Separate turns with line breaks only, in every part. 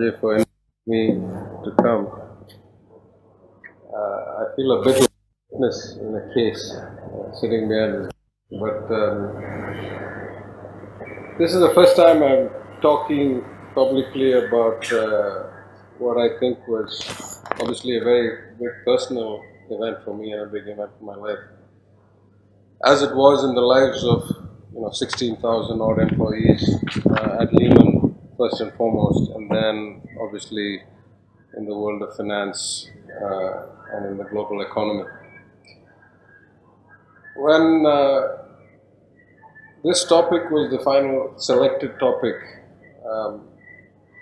Ajay, for inviting me to come. I feel a bit like a witness in a case sitting behind this. But this is the first time I'm talking publicly about what I think was obviously a very big personal event for me and a big event for my life. As it was in the lives of 16,000 odd employees at Lehman first and foremost, and then obviously in the world of finance and in the global economy. When this topic was the final selected topic,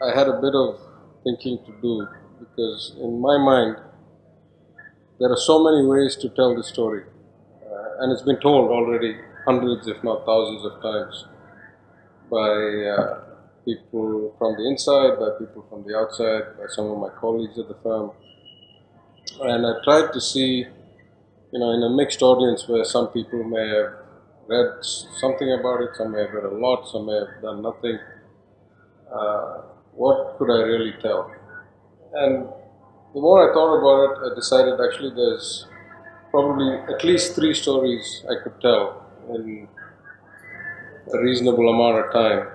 I had a bit of thinking to do, because in my mind there are so many ways to tell the story, and it's been told already hundreds if not thousands of times by people from the inside, by people from the outside, by some of my colleagues at the firm. And I tried to see, in a mixed audience where some people may have read something about it, some may have read a lot, some may have done nothing, what could I really tell? And the more I thought about it, I decided actually there's probably at least 3 stories I could tell in a reasonable amount of time,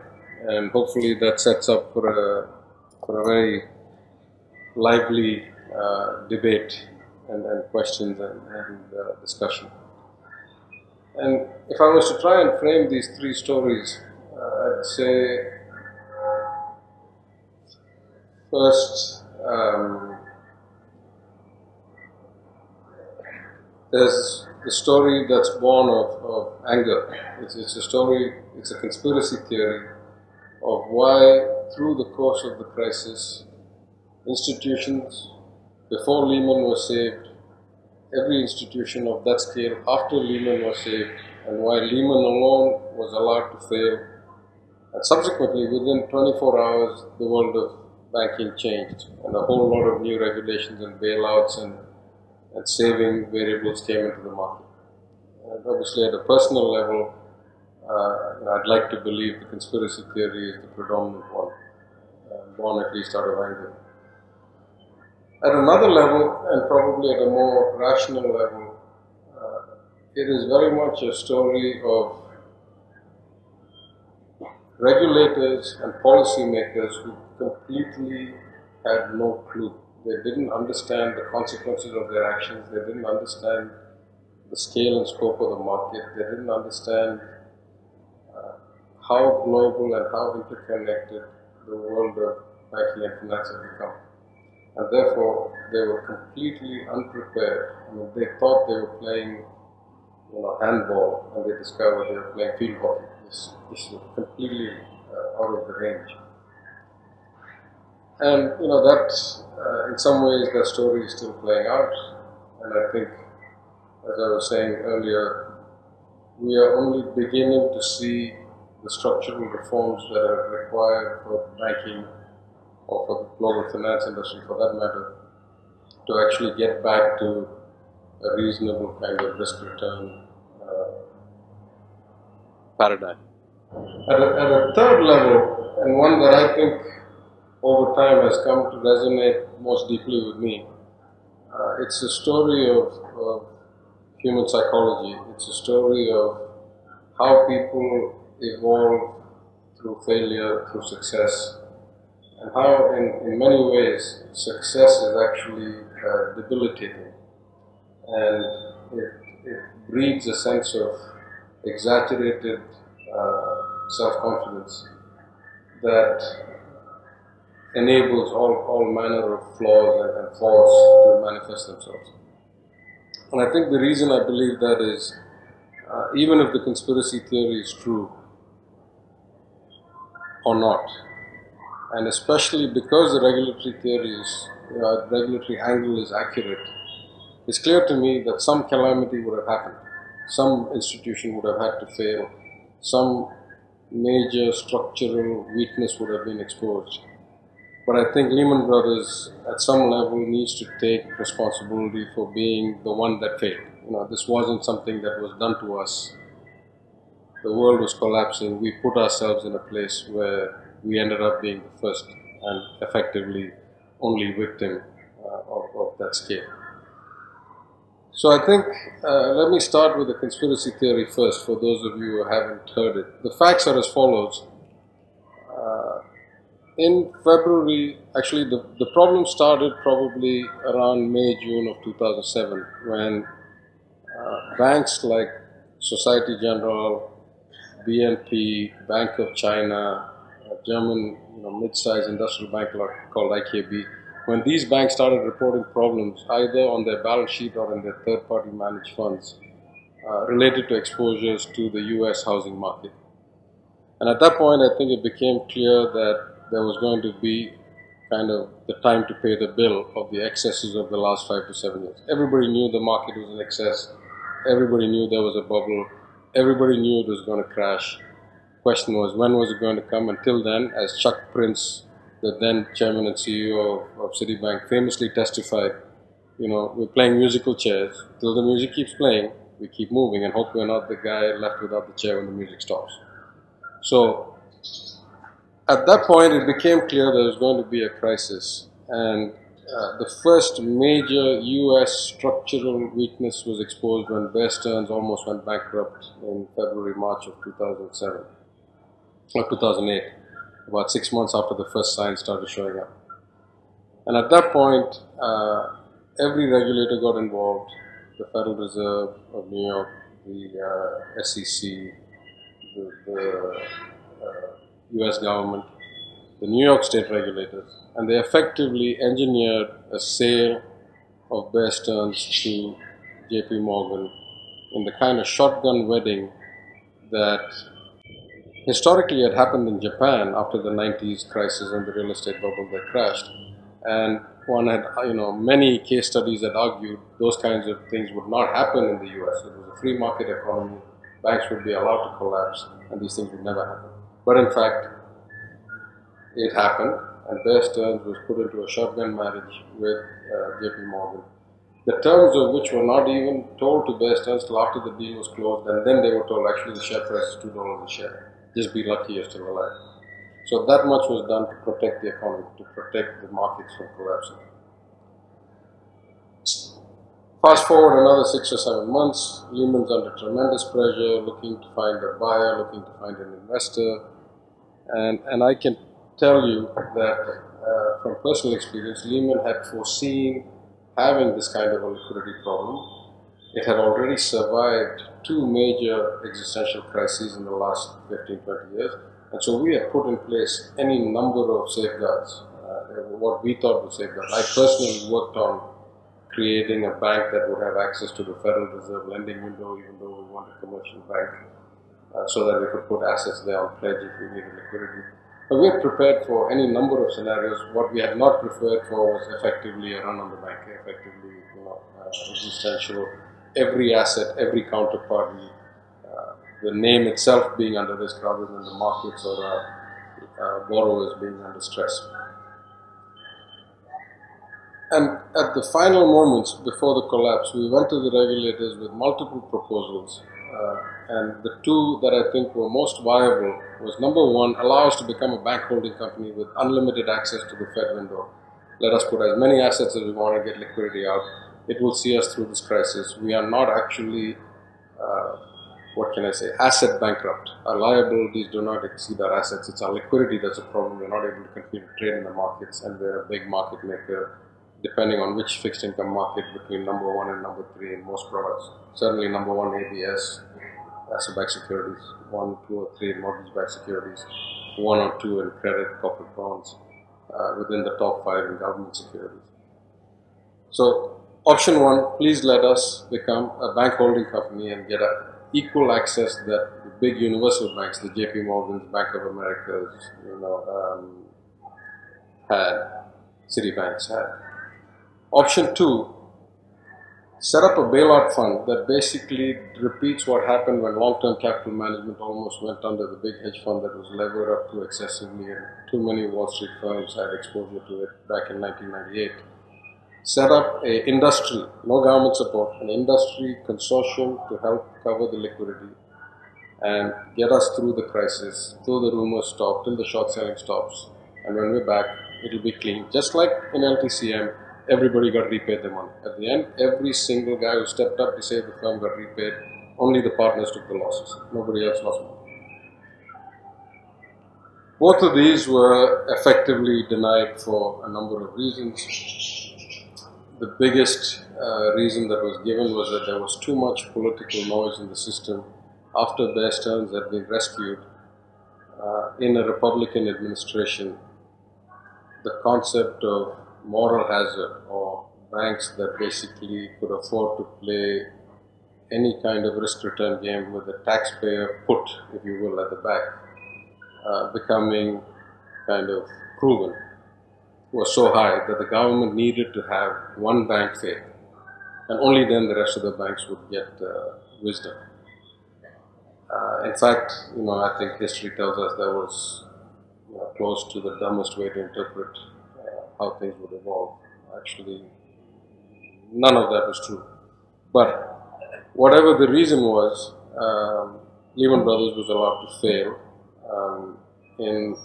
and hopefully that sets up for a very lively debate and questions and discussion. And if I was to try and frame these 3 stories, I'd say first, there's the story that's born of anger. It's a story, it's a conspiracy theory of why through the course of the crisis, institutions before Lehman was saved, every institution of that scale after Lehman was saved, and why Lehman alone was allowed to fail. And subsequently, within 24 hours, the world of banking changed, and a whole lot of new regulations and bailouts and saving variables came into the market. And obviously, at a personal level, I'd like to believe the conspiracy theory is the predominant one, born at least out of anger. At another level, and probably at a more rational level, it is very much a story of regulators and policymakers who completely had no clue. They didn't understand the consequences of their actions. They didn't understand the scale and scope of the market. They didn't understand how global and how interconnected the world of banking and finance had become. And therefore, they were completely unprepared. They thought they were playing handball, and they discovered they were playing field hockey. This was completely out of the range. And that, in some ways, that story is still playing out. And I think, as I was saying earlier, we are only beginning to see the structural reforms that are required for banking or for the global finance industry, for that matter, to actually get back to a reasonable kind of risk return paradigm. At a third level, and one that I think over time has come to resonate most deeply with me, it's a story of human psychology. It's a story of how people evolve through failure, through success, and how in many ways success is actually debilitating, and it breeds a sense of exaggerated self-confidence that enables all manner of flaws and faults to manifest themselves. And I think the reason I believe that is, even if the conspiracy theory is true or not, and especially because the regulatory theory is, regulatory angle is accurate, it's clear to me that some calamity would have happened. Some institution would have had to fail. Some major structural weakness would have been exposed. But I think Lehman Brothers, at some level, needs to take responsibility for being the one that failed. This wasn't something that was done to us. The world was collapsing. We put ourselves in a place where we ended up being the first and effectively only victim of that scale. So I think, let me start with the conspiracy theory first, for those of you who haven't heard it. The facts are as follows. In February, actually the problem started probably around May, June of 2007, when banks like Societe Generale, BNP, Bank of China, German mid-sized industrial bank called IKB, when these banks started reporting problems either on their balance sheet or in their third-party managed funds related to exposures to the US housing market. And at that point, I think it became clear that there was going to be kind of the time to pay the bill of the excesses of the last 5 to 7 years. Everybody knew the market was in excess. Everybody knew there was a bubble. Everybody knew it was going to crash. Question was, when was it going to come? Until then, as Chuck Prince, the then chairman and CEO of Citibank, famously testified, we're playing musical chairs. Till the music keeps playing, we keep moving and hope we're not the guy left without the chair when the music stops. So at that point, it became clear there was going to be a crisis, and the first major US structural weakness was exposed when Bear Stearns almost went bankrupt in February, March of 2007, or 2008, about 6 months after the first signs started showing up. And at that point, every regulator got involved: the Federal Reserve of New York, the SEC, the US government, the New York state regulators, and they effectively engineered a sale of Bear Stearns to JP Morgan in the kind of shotgun wedding that historically had happened in Japan after the 90s crisis and the real estate bubble that crashed. And one had, many case studies that argued those kinds of things would not happen in the US. It was a free market economy, banks would be allowed to collapse, and these things would never happen. But in fact, it happened, and Bear Stearns was put into a shotgun marriage with JP Morgan, the terms of which were not even told to Bear Stearns till after the deal was closed, and then they were told, actually the share price is $2 a share. Just be lucky you're still alive. So that much was done to protect the economy, to protect the markets from collapsing. Fast forward another 6 or 7 months, Lehman's under tremendous pressure, looking to find a buyer, looking to find an investor. And I can tell you that from personal experience, Lehman had foreseen having this kind of a liquidity problem. It had already survived 2 major existential crises in the last 15-20 years. And so we had put in place any number of safeguards, what we thought were safeguards. I personally worked on creating a bank that would have access to the Federal Reserve lending window, even though we want a commercial bank, so that we could put assets there on pledge if we needed liquidity. But we had prepared for any number of scenarios. What we had not prepared for was effectively a run on the bank, effectively existential, every asset, every counterparty, the name itself being under risk rather than the markets or borrowers being under stress. And at the final moments before the collapse, we went to the regulators with multiple proposals. And the 2 that I think were most viable was, number 1, allow us to become a bank holding company with unlimited access to the Fed window. Let us put as many assets as we want to get liquidity out. It will see us through this crisis. We are not actually, asset bankrupt. Our liabilities do not exceed our assets. It's our liquidity that's a problem. We're not able to continue to trade in the markets, and we're a big market maker, depending on which fixed income market, between number 1 and number 3 in most products. Certainly number 1 ABS, asset-backed securities, 1, 2, or 3 in mortgage-backed securities, 1 or 2 in credit, corporate bonds, within the top 5 in government securities. So option 1, please let us become a bank holding company and get equal access that the big universal banks, the JP Morgans, Bank of America's, had, Citibanks had. Option 2, set up a bailout fund that basically repeats what happened when long-term capital management almost went under, the big hedge fund that was levered up too excessively, and too many Wall Street firms had exposure to it back in 1998. Set up an industry, no government support, an industry consortium to help cover the liquidity and get us through the crisis, till the rumors stop, till the short selling stops. And when we're back, it'll be clean. Just like in LTCM, everybody got repaid their money. At the end, every single guy who stepped up to save the firm got repaid. Only the partners took the losses. Nobody else lost money. Both of these were effectively denied for a number of reasons. The biggest reason that was given was that there was too much political noise in the system after Bear Stearns had been rescued. In a Republican administration, the concept of moral hazard, or banks that basically could afford to play any kind of risk return game with the taxpayer put, if you will, at the back, becoming kind of proven, was so high that the government needed to have one bank fail, and only then the rest of the banks would get wisdom. In fact, I think history tells us that was close to the dumbest way to interpret how things would evolve. Actually, none of that was true. But whatever the reason was, Lehman Brothers was allowed to fail in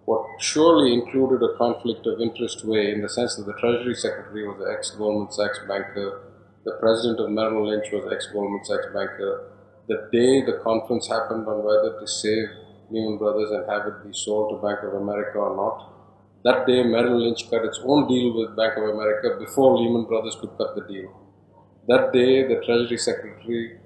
what surely included a conflict of interest way, in the sense that the Treasury Secretary was the ex-Goldman Sachs banker, the President of Merrill Lynch was ex-Goldman Sachs banker. The day the conference happened on whether to save Lehman Brothers and have it be sold to Bank of America or not, that day Merrill Lynch cut its own deal with Bank of America before Lehman Brothers could cut the deal. That day the Treasury Secretary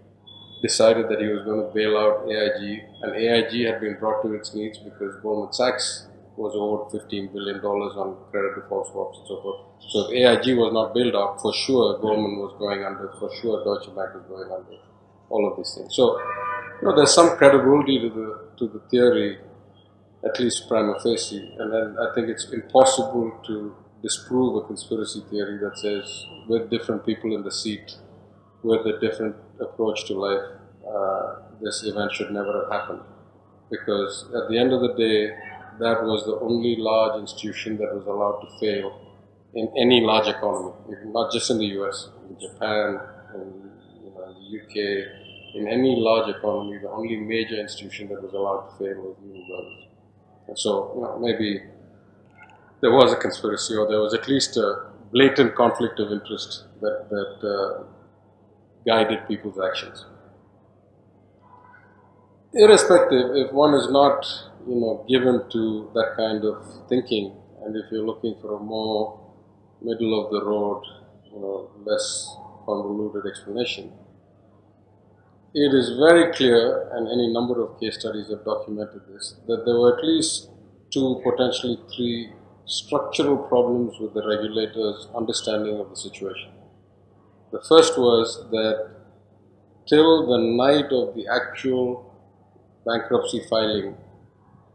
decided that he was going to bail out AIG, and AIG had been brought to its knees because Goldman Sachs was owed $15 billion on credit default swaps and so forth. So if AIG was not bailed out, for sure Goldman was going under, for sure Deutsche Bank was going under, all of these things. So, there's some credibility to the theory, at least prima facie, and then I think it's impossible to disprove a conspiracy theory that says with different people in the seat, with a different approach to life, this event should never have happened. Because at the end of the day, that was the only large institution that was allowed to fail in any large economy, not just in the US, in Japan, in the UK, in any large economy, the only major institution that was allowed to fail was Lehman Brothers. And so, maybe there was a conspiracy, or there was at least a blatant conflict of interest that guided people's actions. Irrespective, if one is not, given to that kind of thinking, and if you're looking for a more middle of the road, less convoluted explanation, it is very clear, and any number of case studies have documented this, that there were at least 2, potentially 3 structural problems with the regulators' understanding of the situation. The first was that till the night of the actual bankruptcy filing,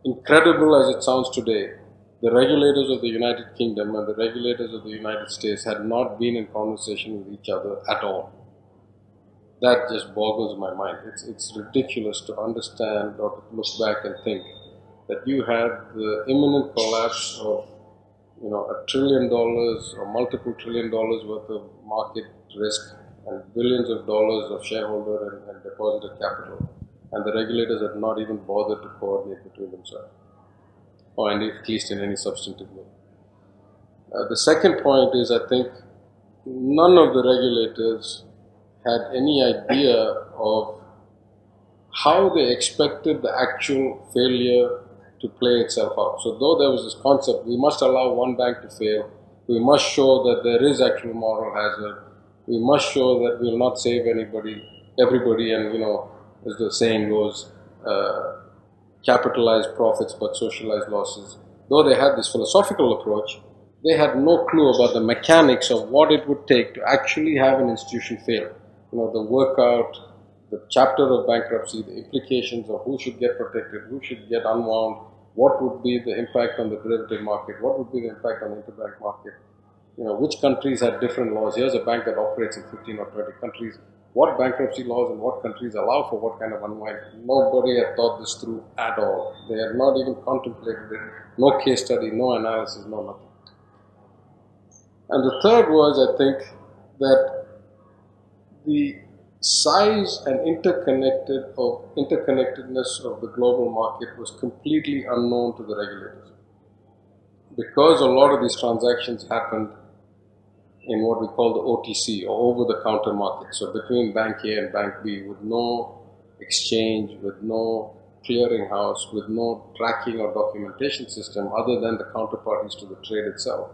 incredible as it sounds today, the regulators of the United Kingdom and the regulators of the United States had not been in conversation with each other at all. That just boggles my mind. It's ridiculous to understand or to look back and think that you had the imminent collapse of $1 trillion or multiple $1 trillion worth of market risk and billions of dollars of shareholder and depositor capital, and the regulators had not even bothered to coordinate between themselves, or at least in any substantive way. The second point is, I think none of the regulators had any idea of how they expected the actual failure to play itself out. So though there was this concept, we must allow one bank to fail, we must show that there is actual moral hazard, we must show that we will not save everybody, and as the saying goes, capitalize profits but socialize losses. Though they had this philosophical approach, they had no clue about the mechanics of what it would take to actually have an institution fail. The workout, the chapter of bankruptcy, the implications of who should get protected, who should get unwound, what would be the impact on the derivative market, what would be the impact on the interbank market, which countries had different laws. Here's a bank that operates in 15 or 20 countries. What bankruptcy laws in what countries allow for what kind of unwind? Nobody had thought this through at all. They had not even contemplated it. No case study, no analysis, no nothing. And the third was, I think, that the size and interconnectedness of the global market was completely unknown to the regulators. because a lot of these transactions happened in what we call the OTC, or over-the-counter market, so between Bank A and Bank B, with no exchange, with no clearinghouse, with no tracking or documentation system other than the counterparties to the trade itself.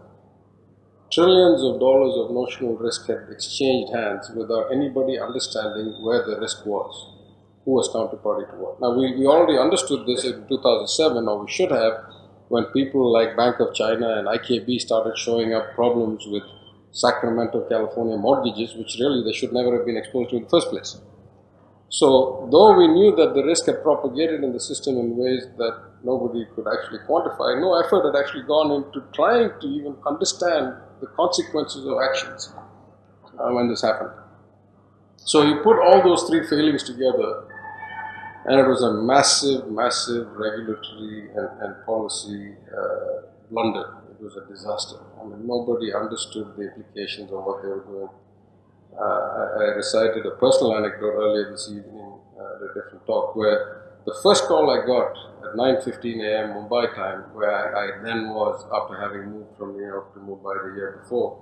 Trillions of dollars of notional risk had exchanged hands without anybody understanding where the risk was, who was counterparty to what. Now, we already understood this in 2007, or we should have, when people like Bank of China and IKB started showing up problems with Sacramento, California mortgages, which really they should never have been exposed to in the first place. So, though we knew that the risk had propagated in the system in ways that nobody could actually quantify, no effort had actually gone into trying to even understand the consequences of actions when this happened. So you put all those three failings together, and it was a massive, massive regulatory and policy blunder. It was a disaster. I mean, nobody understood the implications of what they were doing. I recited a personal anecdote earlier this evening at a different talk, where the first call I got at 9:15 a.m. Mumbai time, where I then was after having moved from New York to Mumbai the year before,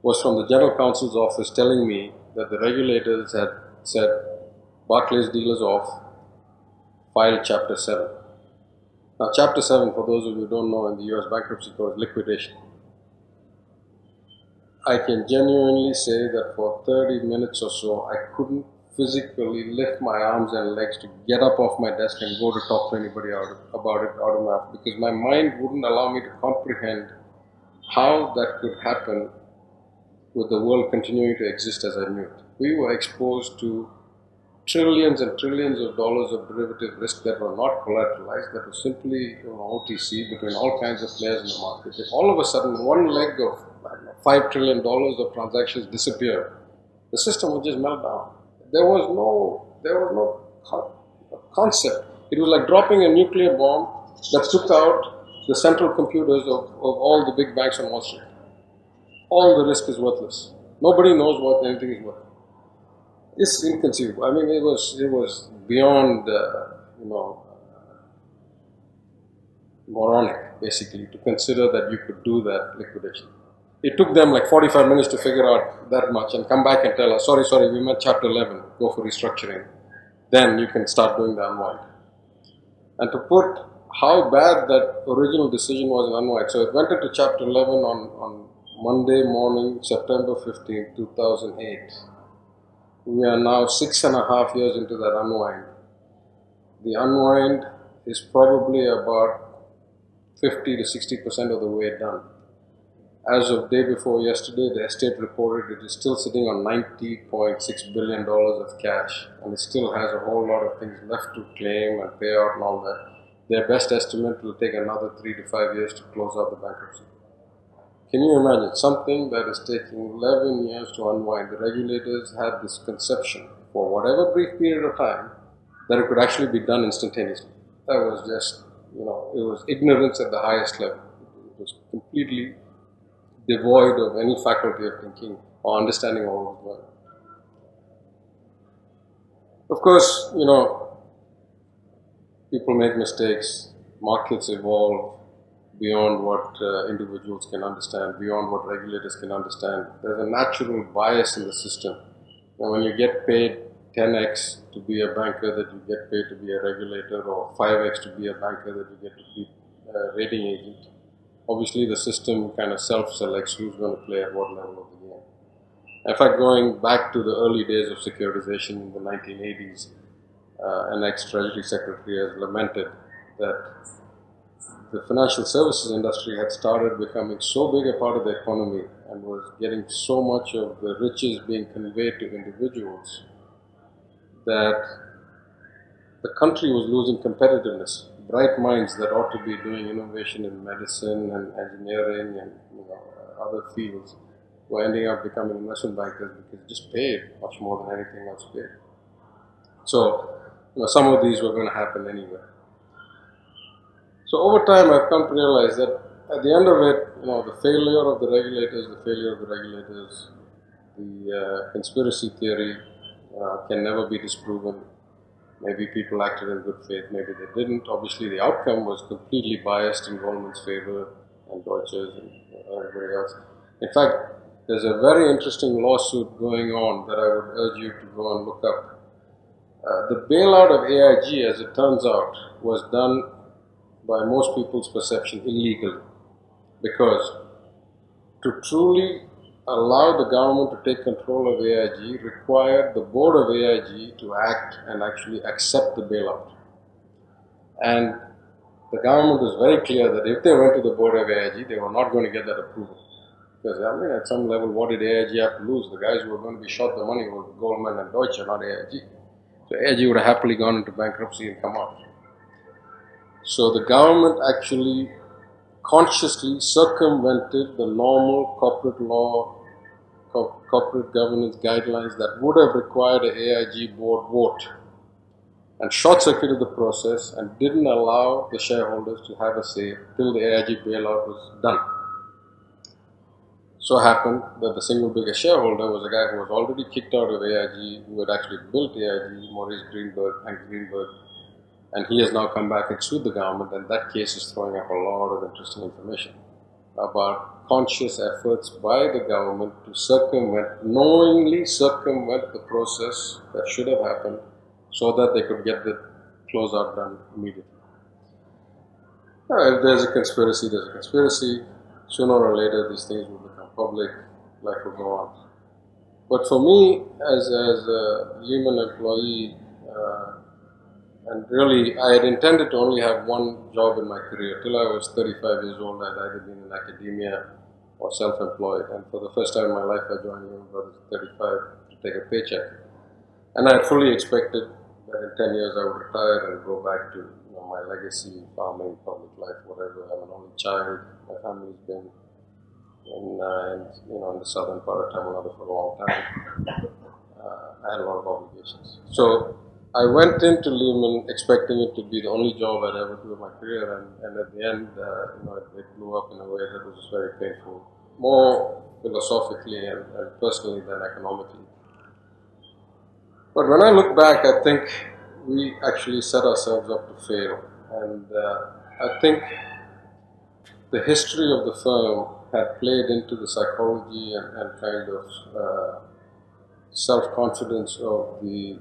was from the General Counsel's office telling me that the regulators had said, Barclays deal is off, file Chapter 7. Now, Chapter 7, for those of you who don't know, in the US Bankruptcy Code, is liquidation. I can genuinely say that for 30 minutes or so, I couldn't physically lift my arms and legs to get up off my desk and go to talk to anybody about it out of my office, because my mind wouldn't allow me to comprehend how that could happen with the world continuing to exist as I knew it. We were exposed to trillions and trillions of dollars of derivative risk that were not collateralized, that was simply OTC between all kinds of players in the market. If all of a sudden one leg of $5 trillion of transactions disappeared, the system would just melt down. There was no concept. It was like dropping a nuclear bomb that took out the central computers of all the big banks on Wall Street. All the risk is worthless. Nobody knows what anything is worth. It's inconceivable. I mean, it was beyond, moronic, basically, to consider that you could do that liquidation. It took them like 45 minutes to figure out that much and come back and tell us, sorry, we met Chapter 11, go for restructuring. Then you can start doing the unwind. And to put how bad that original decision was in Unwind, so it went into Chapter 11 on Monday morning, September 15, 2008. We are now 6.5 years into that unwind. The unwind is probably about 50 to 60% of the way done. As of day before yesterday, the estate reported it is still sitting on $90.6 billion of cash, and it still has a whole lot of things left to claim and pay out and all that. Their best estimate will take another 3 to 5 years to close out the bankruptcy. Can you imagine something that is taking 11 years to unwind? The regulators had this conception for whatever brief period of time that it could actually be done instantaneously. That was just, it was ignorance at the highest level. It was completely devoid of any faculty of thinking or understanding what was going on. Of course, people make mistakes, markets evolve beyond what individuals can understand, beyond what regulators can understand. There's a natural bias in the system. And when you get paid 10x to be a banker that you get paid to be a regulator, or 5x to be a banker that you get to be a rating agent, obviously the system kind of self-selects who's going to play at what level of the game. In fact, going back to the early days of securitization in the 1980s, an ex-Treasury Secretary has lamented that the financial services industry had started becoming so big a part of the economy and was getting so much of the riches being conveyed to individuals that the country was losing competitiveness. Bright minds that ought to be doing innovation in medicine and engineering and other fields were ending up becoming investment bankers because it just paid much more than anything else paid. So, some of these were going to happen anyway. So over time, I've come to realize that at the end of it, the failure of the regulators, the conspiracy theory can never be disproven. Maybe people acted in good faith, maybe they didn't. Obviously, the outcome was completely biased in Goldman's favor, and Deutsches and everybody else. In fact, there's a very interesting lawsuit going on that I would urge you to go and look up. The bailout of AIG, as it turns out, was done by most people's perception illegally, because to truly allow the government to take control of AIG required the board of AIG to act and actually accept the bailout. And the government was very clear that if they went to the board of AIG, they were not going to get that approval. Because, I mean, at some level, what did AIG have to lose? The guys who were going to be short the money were Goldman and Deutsche, not AIG. So AIG would have happily gone into bankruptcy and come out. So the government actually consciously circumvented the normal corporate law, corporate governance guidelines that would have required an AIG board vote, and short-circuited the process and didn't allow the shareholders to have a say till the AIG bailout was done. So happened that the single biggest shareholder was a guy who was already kicked out of AIG, who had actually built AIG, Hank Greenberg, and he has now come back and sued the government, and that case is throwing up a lot of interesting information about conscious efforts by the government to knowingly circumvent the process that should have happened so that they could get the closeout done immediately. If there's a conspiracy, there's a conspiracy. Sooner or later, these things will become public, life will go on. But for me, as a Lehman employee, and really, I had intended to only have one job in my career. Till I was 35 years old, I'd either been in academia or self-employed. And for the first time in my life, I joined Lehman Brothers at 35 to take a paycheck. And I had fully expected that in 10 years I would retire and go back to my legacy, farming, public life, whatever. I'm an only child. My family's been in the southern part of Tamil Nadu for a long time. I had a lot of obligations. So I went into Lehman expecting it to be the only job I'd ever do in my career, and at the end, it blew up in a way that was very painful, more philosophically and personally than economically. But when I look back, I think we actually set ourselves up to fail, and I think the history of the firm had played into the psychology and kind of self-confidence of the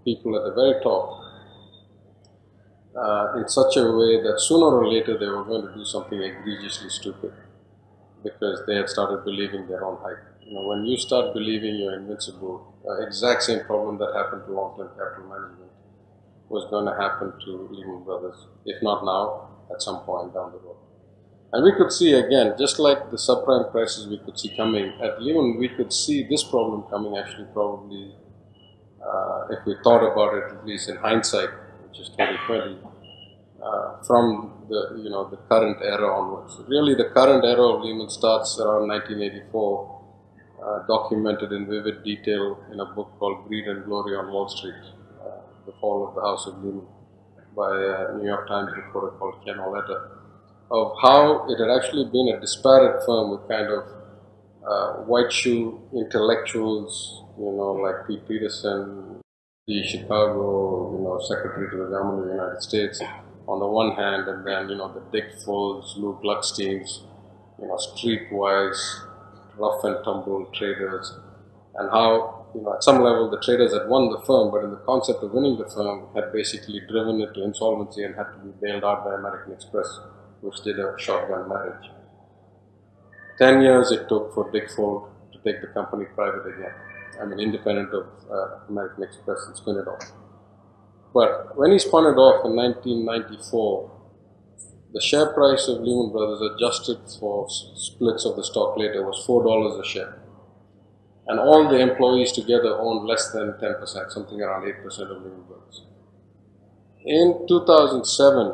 people at the very top in such a way that sooner or later they were going to do something egregiously stupid because they had started believing their own hype. When you start believing you're invincible, exact same problem that happened to long-term capital management was going to happen to Lehman Brothers, if not now, at some point down the road. And we could see again, just like the subprime crisis we could see coming, at Lehman we could see this problem coming actually probably, if we thought about it at least in hindsight, which is 2020, from the current era onwards. Really the current era of Lehman starts around 1984, documented in vivid detail in a book called Greed and Glory on Wall Street, The Fall of the House of Lehman, by a New York Times reporter called Ken Oleta, of how it had actually been a disparate firm with kind of white shoe intellectuals, like P. Peterson, the Chicago, Secretary to the Government of the United States, on the one hand, and then, the Dick Folds, Lou Glucksteins, streetwise, rough and tumble traders, and how, at some level the traders had won the firm, but in the concept of winning the firm had basically driven it to insolvency and had to be bailed out by American Express, which did a shotgun marriage. 10 years it took for Dick Fold to take the company private again. Independent of American Express, and spin it off. But when he spun it off in 1994, the share price of Lehman Brothers, adjusted for splits of the stock later, was $4 a share. And all the employees together owned less than 10%, something around 8% of Lehman Brothers. In 2007,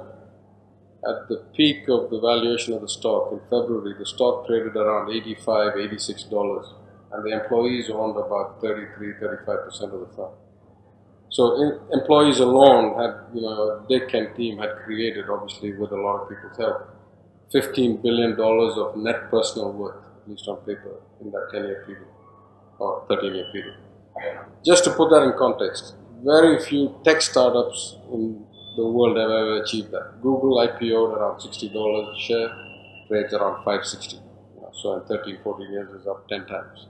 at the peak of the valuation of the stock in February, the stock traded around $85, $86. And the employees owned about 33–35% of the firm. So employees alone had, Dick and team had created, obviously with a lot of people's help, $15 billion of net personal worth, at least on paper, in that 10-year period, or 13-year period. Just to put that in context, very few tech startups in the world have ever achieved that. Google IPO'd around $60 a share. trades around 560. So in 13, 14 years is up 10 times.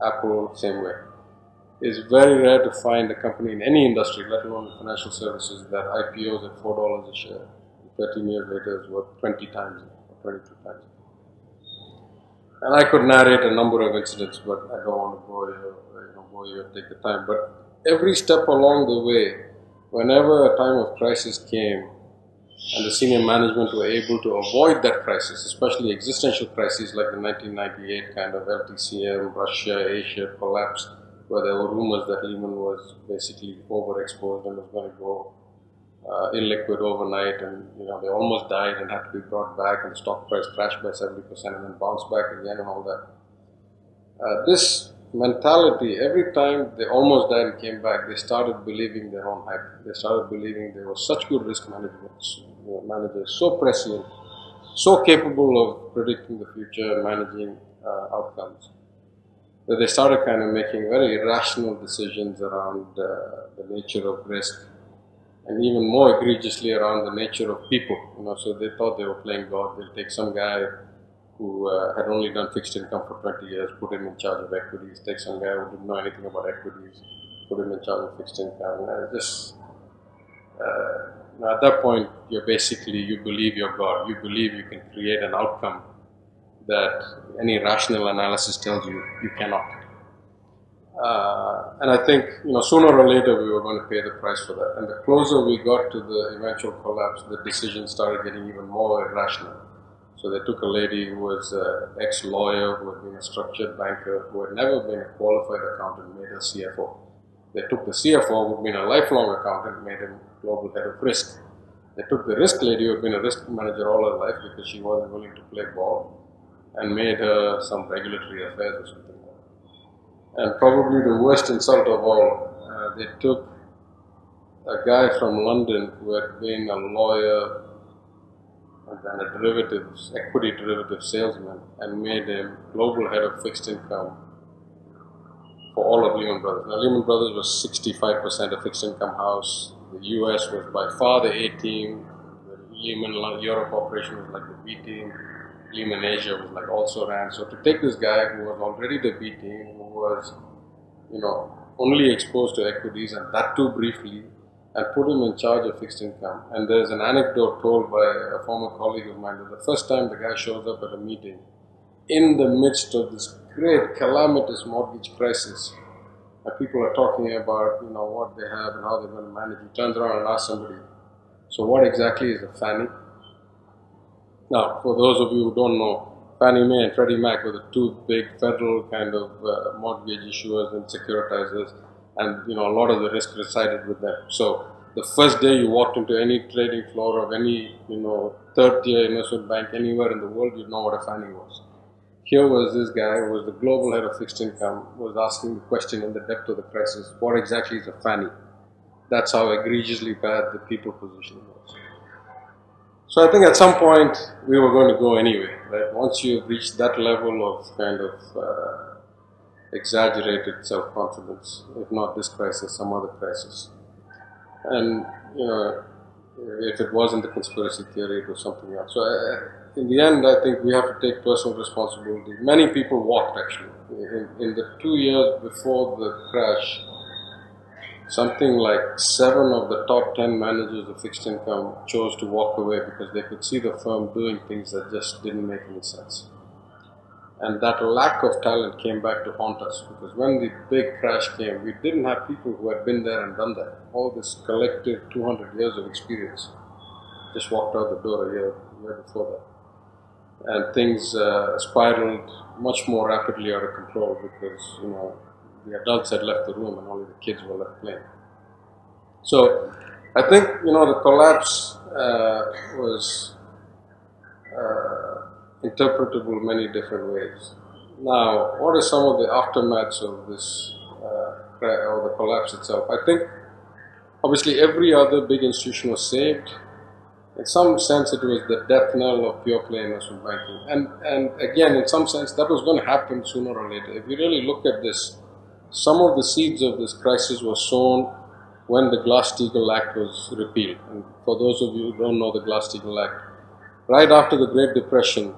Apple, same way. It's very rare to find a company in any industry, let alone financial services, that IPOs at $4 a share. 13 years later is worth 20 times or 22 times. And I could narrate a number of incidents, but I don't want to bore you and take the time. But every step along the way, whenever a time of crisis came, and the senior management were able to avoid that crisis, especially existential crises like the 1998 kind of LTCM, Russia, Asia collapse, where there were rumors that Lehman was basically overexposed and was going to go illiquid overnight, and they almost died and had to be brought back, and the stock price crashed by 70% and then bounced back again and all that. This mentality, every time they almost died and came back, they started believing their own hype. They started believing they were such good risk managers, so prescient, so capable of predicting the future and managing outcomes, that they started kind of making very irrational decisions around the nature of risk, and even more egregiously around the nature of people. So they thought they were playing God. They'll take some guy who had only done fixed income for 20 years, put him in charge of equities, take some guy who didn't know anything about equities, put him in charge of fixed income. At that point, you believe you're God. You believe you can create an outcome that any rational analysis tells you cannot. And I think, sooner or later we were going to pay the price for that. And the closer we got to the eventual collapse, the decisions started getting even more irrational. So they took a lady who was an ex-lawyer, who had been a structured banker, who had never been a qualified accountant, made her CFO. They took the CFO, who had been a lifelong accountant, made him global head of risk. They took the risk lady, who had been a risk manager all her life because she wasn't willing to play ball, and made her some regulatory affairs or something. And probably the worst insult of all, they took a guy from London who had been a lawyer and then a equity derivative salesman, and made him global head of fixed income for all of Lehman Brothers. Now, Lehman Brothers was 65% a fixed income house. The US was by far the A team. The Lehman Europe operation was like the B team. Lehman Asia was like also ran. So to take this guy who was already the B team, who was, only exposed to equities, and that too briefly, and put him in charge of fixed income. And there's an anecdote told by a former colleague of mine that the first time the guy shows up at a meeting in the midst of this great calamitous mortgage crisis, and people are talking about, what they have and how they're going to manage. He turns around and asks somebody, so what exactly is a Fannie? Now, for those of you who don't know, Fannie Mae and Freddie Mac were the two big federal kind of mortgage issuers and securitizers, and a lot of the risk resided with them. So the first day you walked into any trading floor of any third-tier investment bank anywhere in the world, you'd know what a Fannie was. Here was this guy who was the global head of fixed income, was asking the question in the depth of the crisis, what exactly is a Fannie? That's how egregiously bad the people position was. So I think at some point we were going to go anyway, right? Once you reach that level of kind of exaggerated self-confidence, if not this crisis, some other crisis. And, if it wasn't the conspiracy theory, it was something else. So in the end, I think we have to take personal responsibility. Many people walked, actually. In the 2 years before the crash, something like 7 of the top 10 managers of fixed income chose to walk away because they could see the firm doing things that just didn't make any sense. And that lack of talent came back to haunt us, because when the big crash came, we didn't have people who had been there and done that. All this collective 200 years of experience just walked out the door a year before that. And things spiraled much more rapidly out of control because, the adults had left the room and only the kids were left playing. So I think, the collapse was interpretable many different ways. Now, what are some of the aftermaths of this, or the collapse itself? I think, obviously, every other big institution was saved. In some sense, it was the death knell of pure play investment banking. And again, in some sense, that was going to happen sooner or later. If you really look at this, some of the seeds of this crisis were sown when the Glass-Steagall Act was repealed. And for those of you who don't know the Glass-Steagall Act, right after the Great Depression,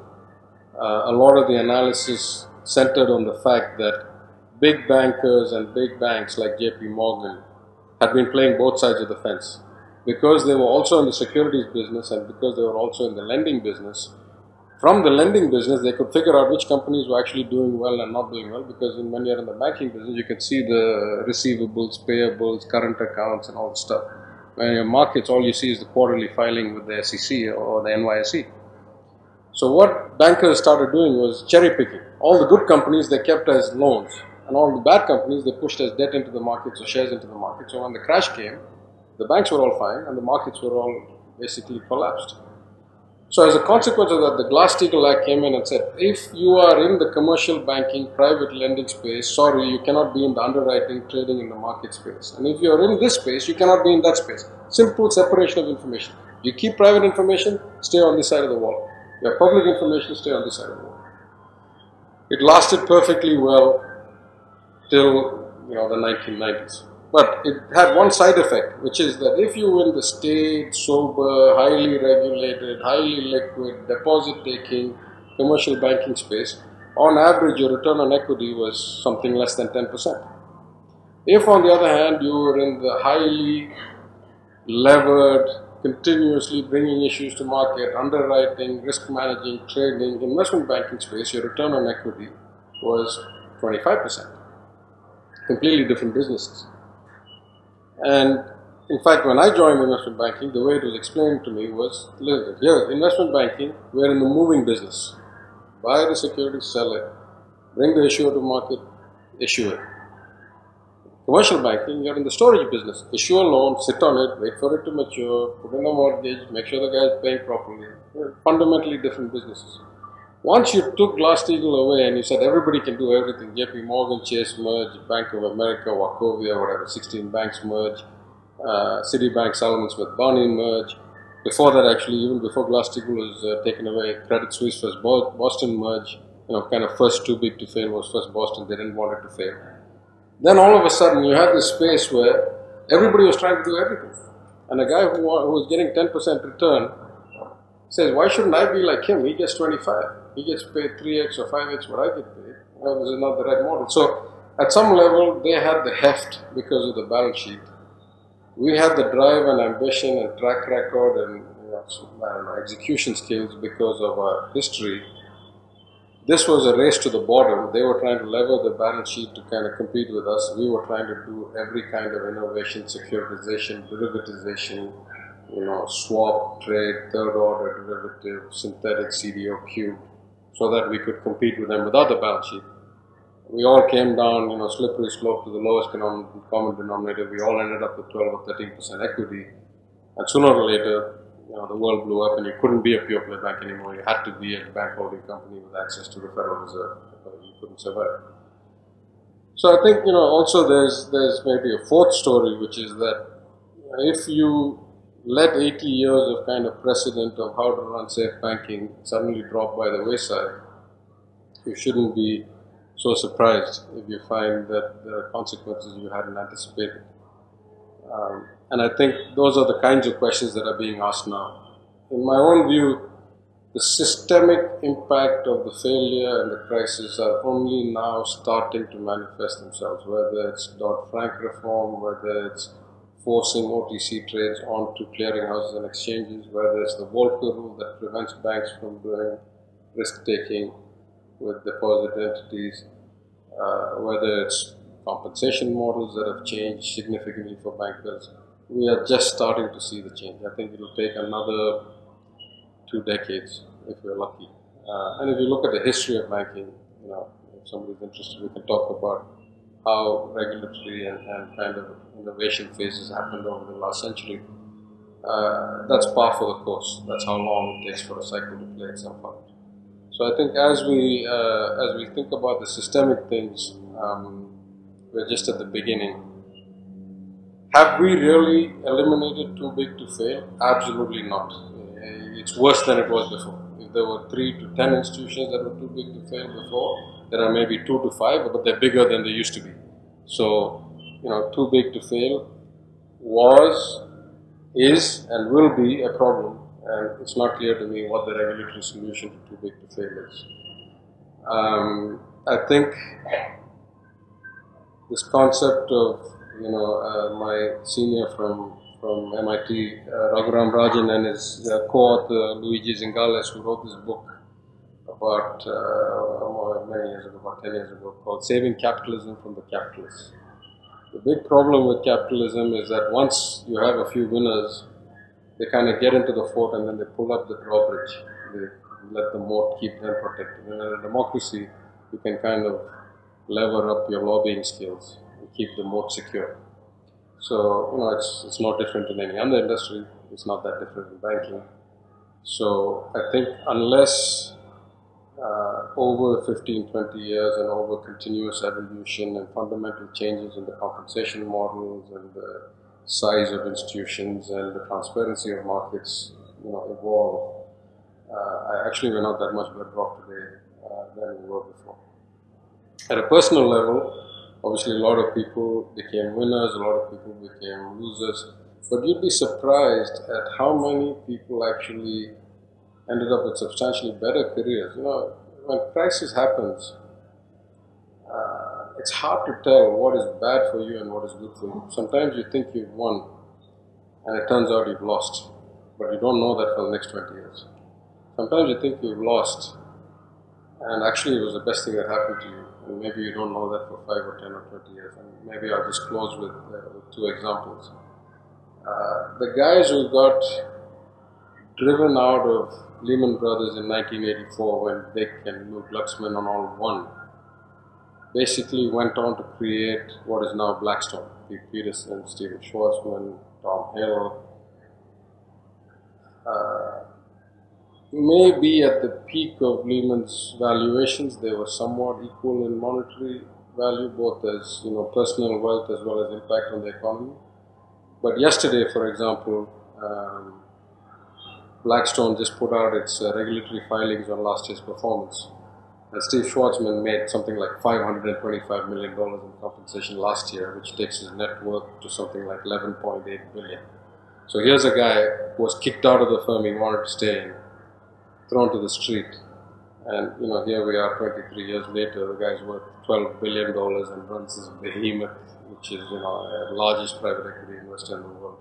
a lot of the analysis centered on the fact that big bankers and big banks like JP Morgan had been playing both sides of the fence. Because they were also in the securities business and because they were also in the lending business, from the lending business they could figure out which companies were actually doing well and not doing well, because when you're in the banking business you can see the receivables, payables, current accounts and all the stuff. When you're in markets, all you see is the quarterly filing with the SEC or the NYSE. So what bankers started doing was cherry picking. All the good companies they kept as loans, and all the bad companies they pushed as debt into the markets or shares into the market. So when the crash came, the banks were all fine and the markets were all basically collapsed. So as a consequence of that, the Glass-Steagall Act came in and said, if you are in the commercial banking, private lending space, sorry, you cannot be in the underwriting, trading in the market space. And if you are in this space, you cannot be in that space. Simple separation of information. You keep private information, stay on this side of the wall. Your public information, stay on this side of the wall. It lasted perfectly well till the 1990s. But it had one side effect, which is that if you were in the state, sober, highly regulated, highly liquid, deposit-taking, commercial banking space, on average your return on equity was something less than 10%. If on the other hand you were in the highly levered, continuously bringing issues to market, underwriting, risk managing, trading, investment banking space, your return on equity was 25%. Completely different businesses. And in fact, when I joined investment banking, the way it was explained to me was, here, investment banking, we're in the moving business. Buy the security, sell it, bring the issuer to market, issue it. Commercial banking, you're in the storage business. Issue a loan, sit on it, wait for it to mature, put in a mortgage, make sure the guy is paying properly. Fundamentally different businesses. Once you took Glass-Steagall away and you said everybody can do everything, JP Morgan, Chase merge, Bank of America, Wachovia, whatever, 16 banks merge, Citibank, Salomon Smith Barney merge. Before that, actually, even before Glass-Steagall was taken away, Credit Suisse was Boston merge, kind of first too big to fail was first Boston, they didn't want it to fail. Then all of a sudden you had this space where everybody was trying to do everything. And a guy who was getting 10% return says, why shouldn't I be like him? He gets 25. He gets paid 3x or 5x what I get paid. This is not the right model. So at some level they had the heft because of the balance sheet. We had the drive and ambition and track record and execution skills because of our history. This was a race to the bottom. They were trying to lever the balance sheet to kind of compete with us. We were trying to do every kind of innovation, securitization, derivatization, swap, trade, third order derivative, synthetic CDO cube, so that we could compete with them without the balance sheet. We all came down, slippery slope to the lowest common denominator. We all ended up with 12 or 13% equity. And sooner or later, the world blew up and you couldn't be a pure play bank anymore. You had to be a bank holding company with access to the Federal Reserve. You couldn't survive. So I think, also there's maybe a fourth story, which is that if you let 80 years of kind of precedent of how to run safe banking suddenly drop by the wayside, you shouldn't be so surprised if you find that there are consequences you hadn't anticipated. And I think those are the kinds of questions that are being asked now. In my own view, the systemic impact of the failure and the crisis are only now starting to manifest themselves, whether it's Dodd-Frank reform, whether it's forcing OTC trades onto clearinghouses and exchanges, whether it's the Volcker rule that prevents banks from doing risk-taking with deposit entities, whether it's compensation models that have changed significantly for bankers. We are just starting to see the change. I think it will take another 2 decades if we're lucky. And if you look at the history of banking, if somebody's interested, we can talk about how regulatory and kind of innovation phases happened over the last century. That's par for the course. That's how long it takes for a cycle to play itself out. So I think as we think about the systemic things, we're just at the beginning. Have we really eliminated too big to fail? Absolutely not. It's worse than it was before. If there were 3 to 10 institutions that were too big to fail before, there are maybe 2 to 5, but they're bigger than they used to be. So, too big to fail was, is, and will be a problem. and it's not clear to me what the regulatory solution to too big to fail is. I think this concept of, my senior from MIT, Raghuram Rajan, and his co-author Luigi Zingales, who wrote this book about many years ago, about 10 years ago, called Saving Capitalism from the Capitalists. The big problem with capitalism is that once you have a few winners, they kind of get into the fort and then they pull up the drawbridge. They let the moat keep them protected. And in a democracy, you can kind of lever up your lobbying skills and keep the moat secure. So, it's no different in any other industry. It's not that different in banking. So, I think unless over 15, 20 years and over continuous evolution and fundamental changes in the compensation models and the size of institutions and the transparency of markets, evolve, we're not that much better off today than we were before. At a personal level, obviously a lot of people became winners, a lot of people became losers, but you'd be surprised at how many people actually ended up with substantially better careers. When crisis happens, it's hard to tell what is bad for you and what is good for you. Sometimes you think you've won, and it turns out you've lost, but you don't know that for the next 20 years. Sometimes you think you've lost, and actually it was the best thing that happened to you, and maybe you don't know that for 5 or 10 or 20 years. And maybe I'll just close with 2 examples. The guys who got driven out of Lehman Brothers in 1984 when Dick and Lou Glucksman and all won, basically went on to create what is now Blackstone. Pete Peterson, Stephen Schwarzman, Tom Hill. Maybe at the peak of Lehman's valuations, they were somewhat equal in monetary value, both as personal wealth as well as impact on the economy. But yesterday, for example, Blackstone just put out its regulatory filings on last year's performance. And Steve Schwarzman made something like $525 million in compensation last year, which takes his net worth to something like $11.8 billion. So here's a guy who was kicked out of the firm he wanted to stay in, thrown to the street. And here we are 23 years later, the guy's worth $12 billion and runs this behemoth, which is the largest private equity investor in the world.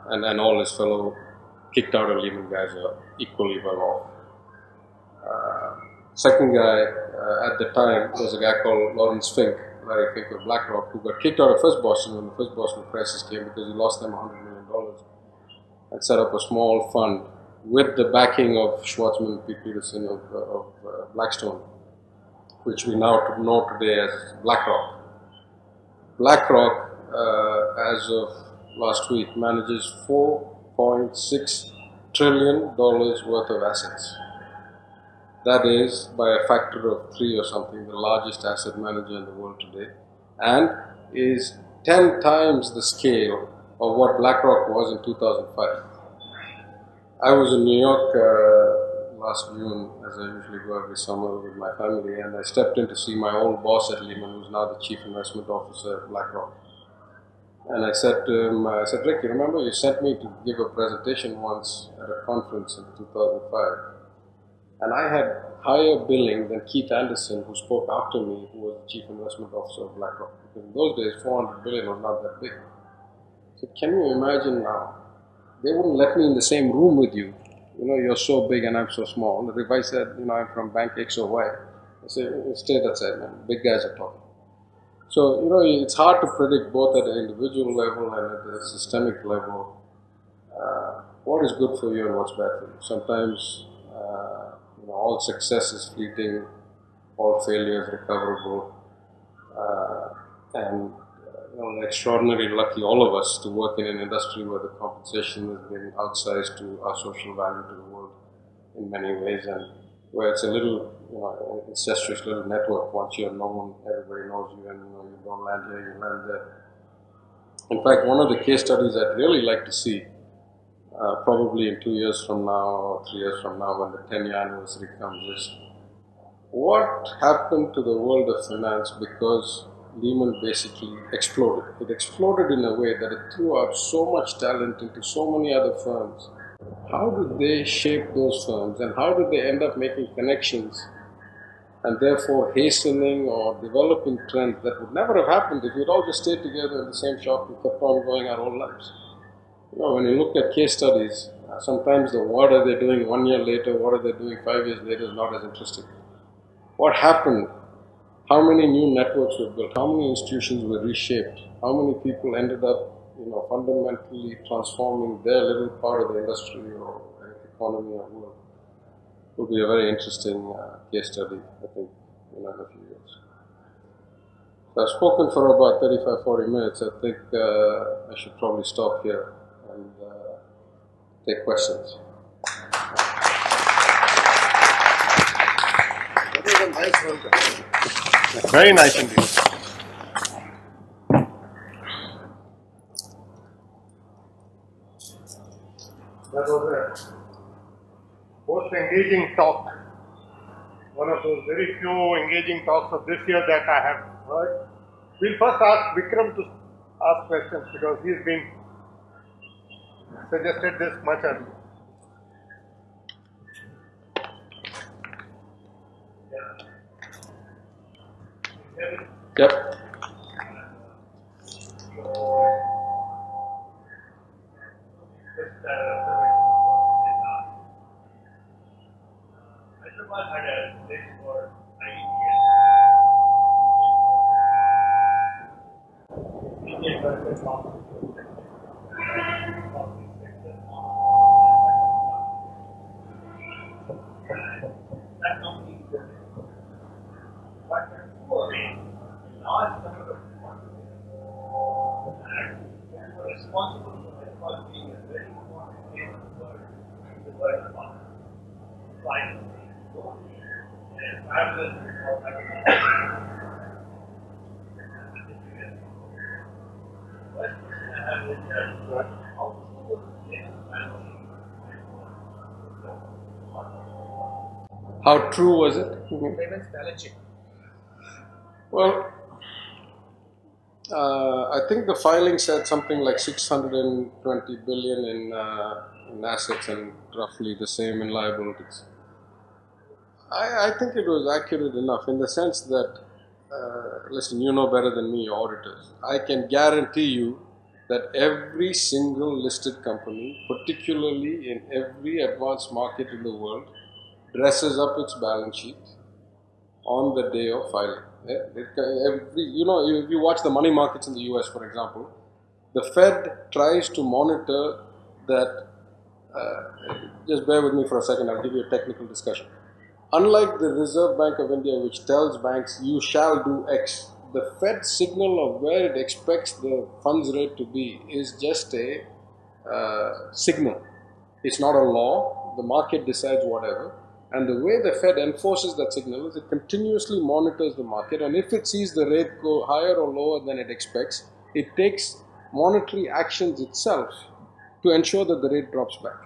And all his fellow kicked out of Lehman guys are equally well off. Second guy at the time was a guy called Larry Fink of Blackrock, who got kicked out of First Boston when the First Boston crisis came because he lost them $100 million and set up a small fund with the backing of Schwarzman and Pete Peterson of Blackstone, which we now know today as Blackrock. Blackrock, as of last week, manages $4.6 trillion worth of assets. That is, by a factor of 3 or something, the largest asset manager in the world today, and is 10 times the scale of what Blackrock was in 2005. I was in New York last June, as I usually go every summer with my family, and I stepped in to see my old boss at Lehman, who's now the Chief Investment Officer at Blackrock. And I said to him, Rick, you remember you sent me to give a presentation once at a conference in 2005, and I had higher billing than Keith Anderson, who spoke after me, who was the Chief Investment Officer of Blackrock. Because in those days, $400 billion was not that big. I said, can you imagine now? They wouldn't let me in the same room with you. You're so big and I'm so small. If I said, I'm from Bank X or Y, I say, stay that side, man. Big guys are talking. So, it's hard to predict both at an individual level and at a systemic level what is good for you and what's bad for you. Sometimes, all success is fleeting, all failure is recoverable, and we're extraordinarily lucky, all of us, to work in an industry where the compensation has been outsized to our social value to the world in many ways, and where it's a little, incestuous little network. Once you're known, everybody knows you, and you don't land here, you land there. In fact, one of the case studies I'd really like to see, probably in 2 years from now or 3 years from now, when the 10-year anniversary comes, is what happened to the world of finance because Lehman basically exploded. It exploded in a way that it threw out so much talent into so many other firms. how do they shape those firms and how do they end up making connections and therefore hastening or developing trends that would never have happened if we'd all just stayed together in the same shop and kept on going our whole lives. You know, when you look at case studies, sometimes the what are they doing 1 year later, what are they doing 5 years later is not as interesting. What happened? How many new networks were built? How many institutions were reshaped? How many people ended up, fundamentally transforming their little part of the industry or economy or world? Would be a very interesting case study, I think, in a few years. So I've spoken for about 35-40 minutes. I think I should probably stop here and take questions.
That was a nice welcome. Very nice indeed. That was a most engaging talk. One of those very few engaging talks of this year that I have heard. We'll first ask Vikram to ask questions because he's been suggested this much earlier.
Yep.
Hyderabad had a place for 9 years. Indian versus that company is good. But for a large number of and were responsible for Hyderabad being a very important place in the world of art. Finally.
How true was it?
Lehmans balance sheet.
Well, I think the filing said something like 620 billion in assets and roughly the same in liabilities. I think it was accurate enough in the sense that, listen, you know better than me, auditors. I can guarantee you that every single listed company, particularly in every advanced market in the world, dresses up its balance sheet on the day of filing. If you watch the money markets in the US, for example, the Fed tries to monitor that. Just bear with me for a second, I'll give you a technical discussion. Unlike the Reserve Bank of India, which tells banks, you shall do X, the Fed signal of where it expects the funds rate to be is just a signal. It's not a law. The market decides whatever. And the way the Fed enforces that signal is it continuously monitors the market, and if it sees the rate go higher or lower than it expects, it takes monetary actions itself to ensure that the rate drops back.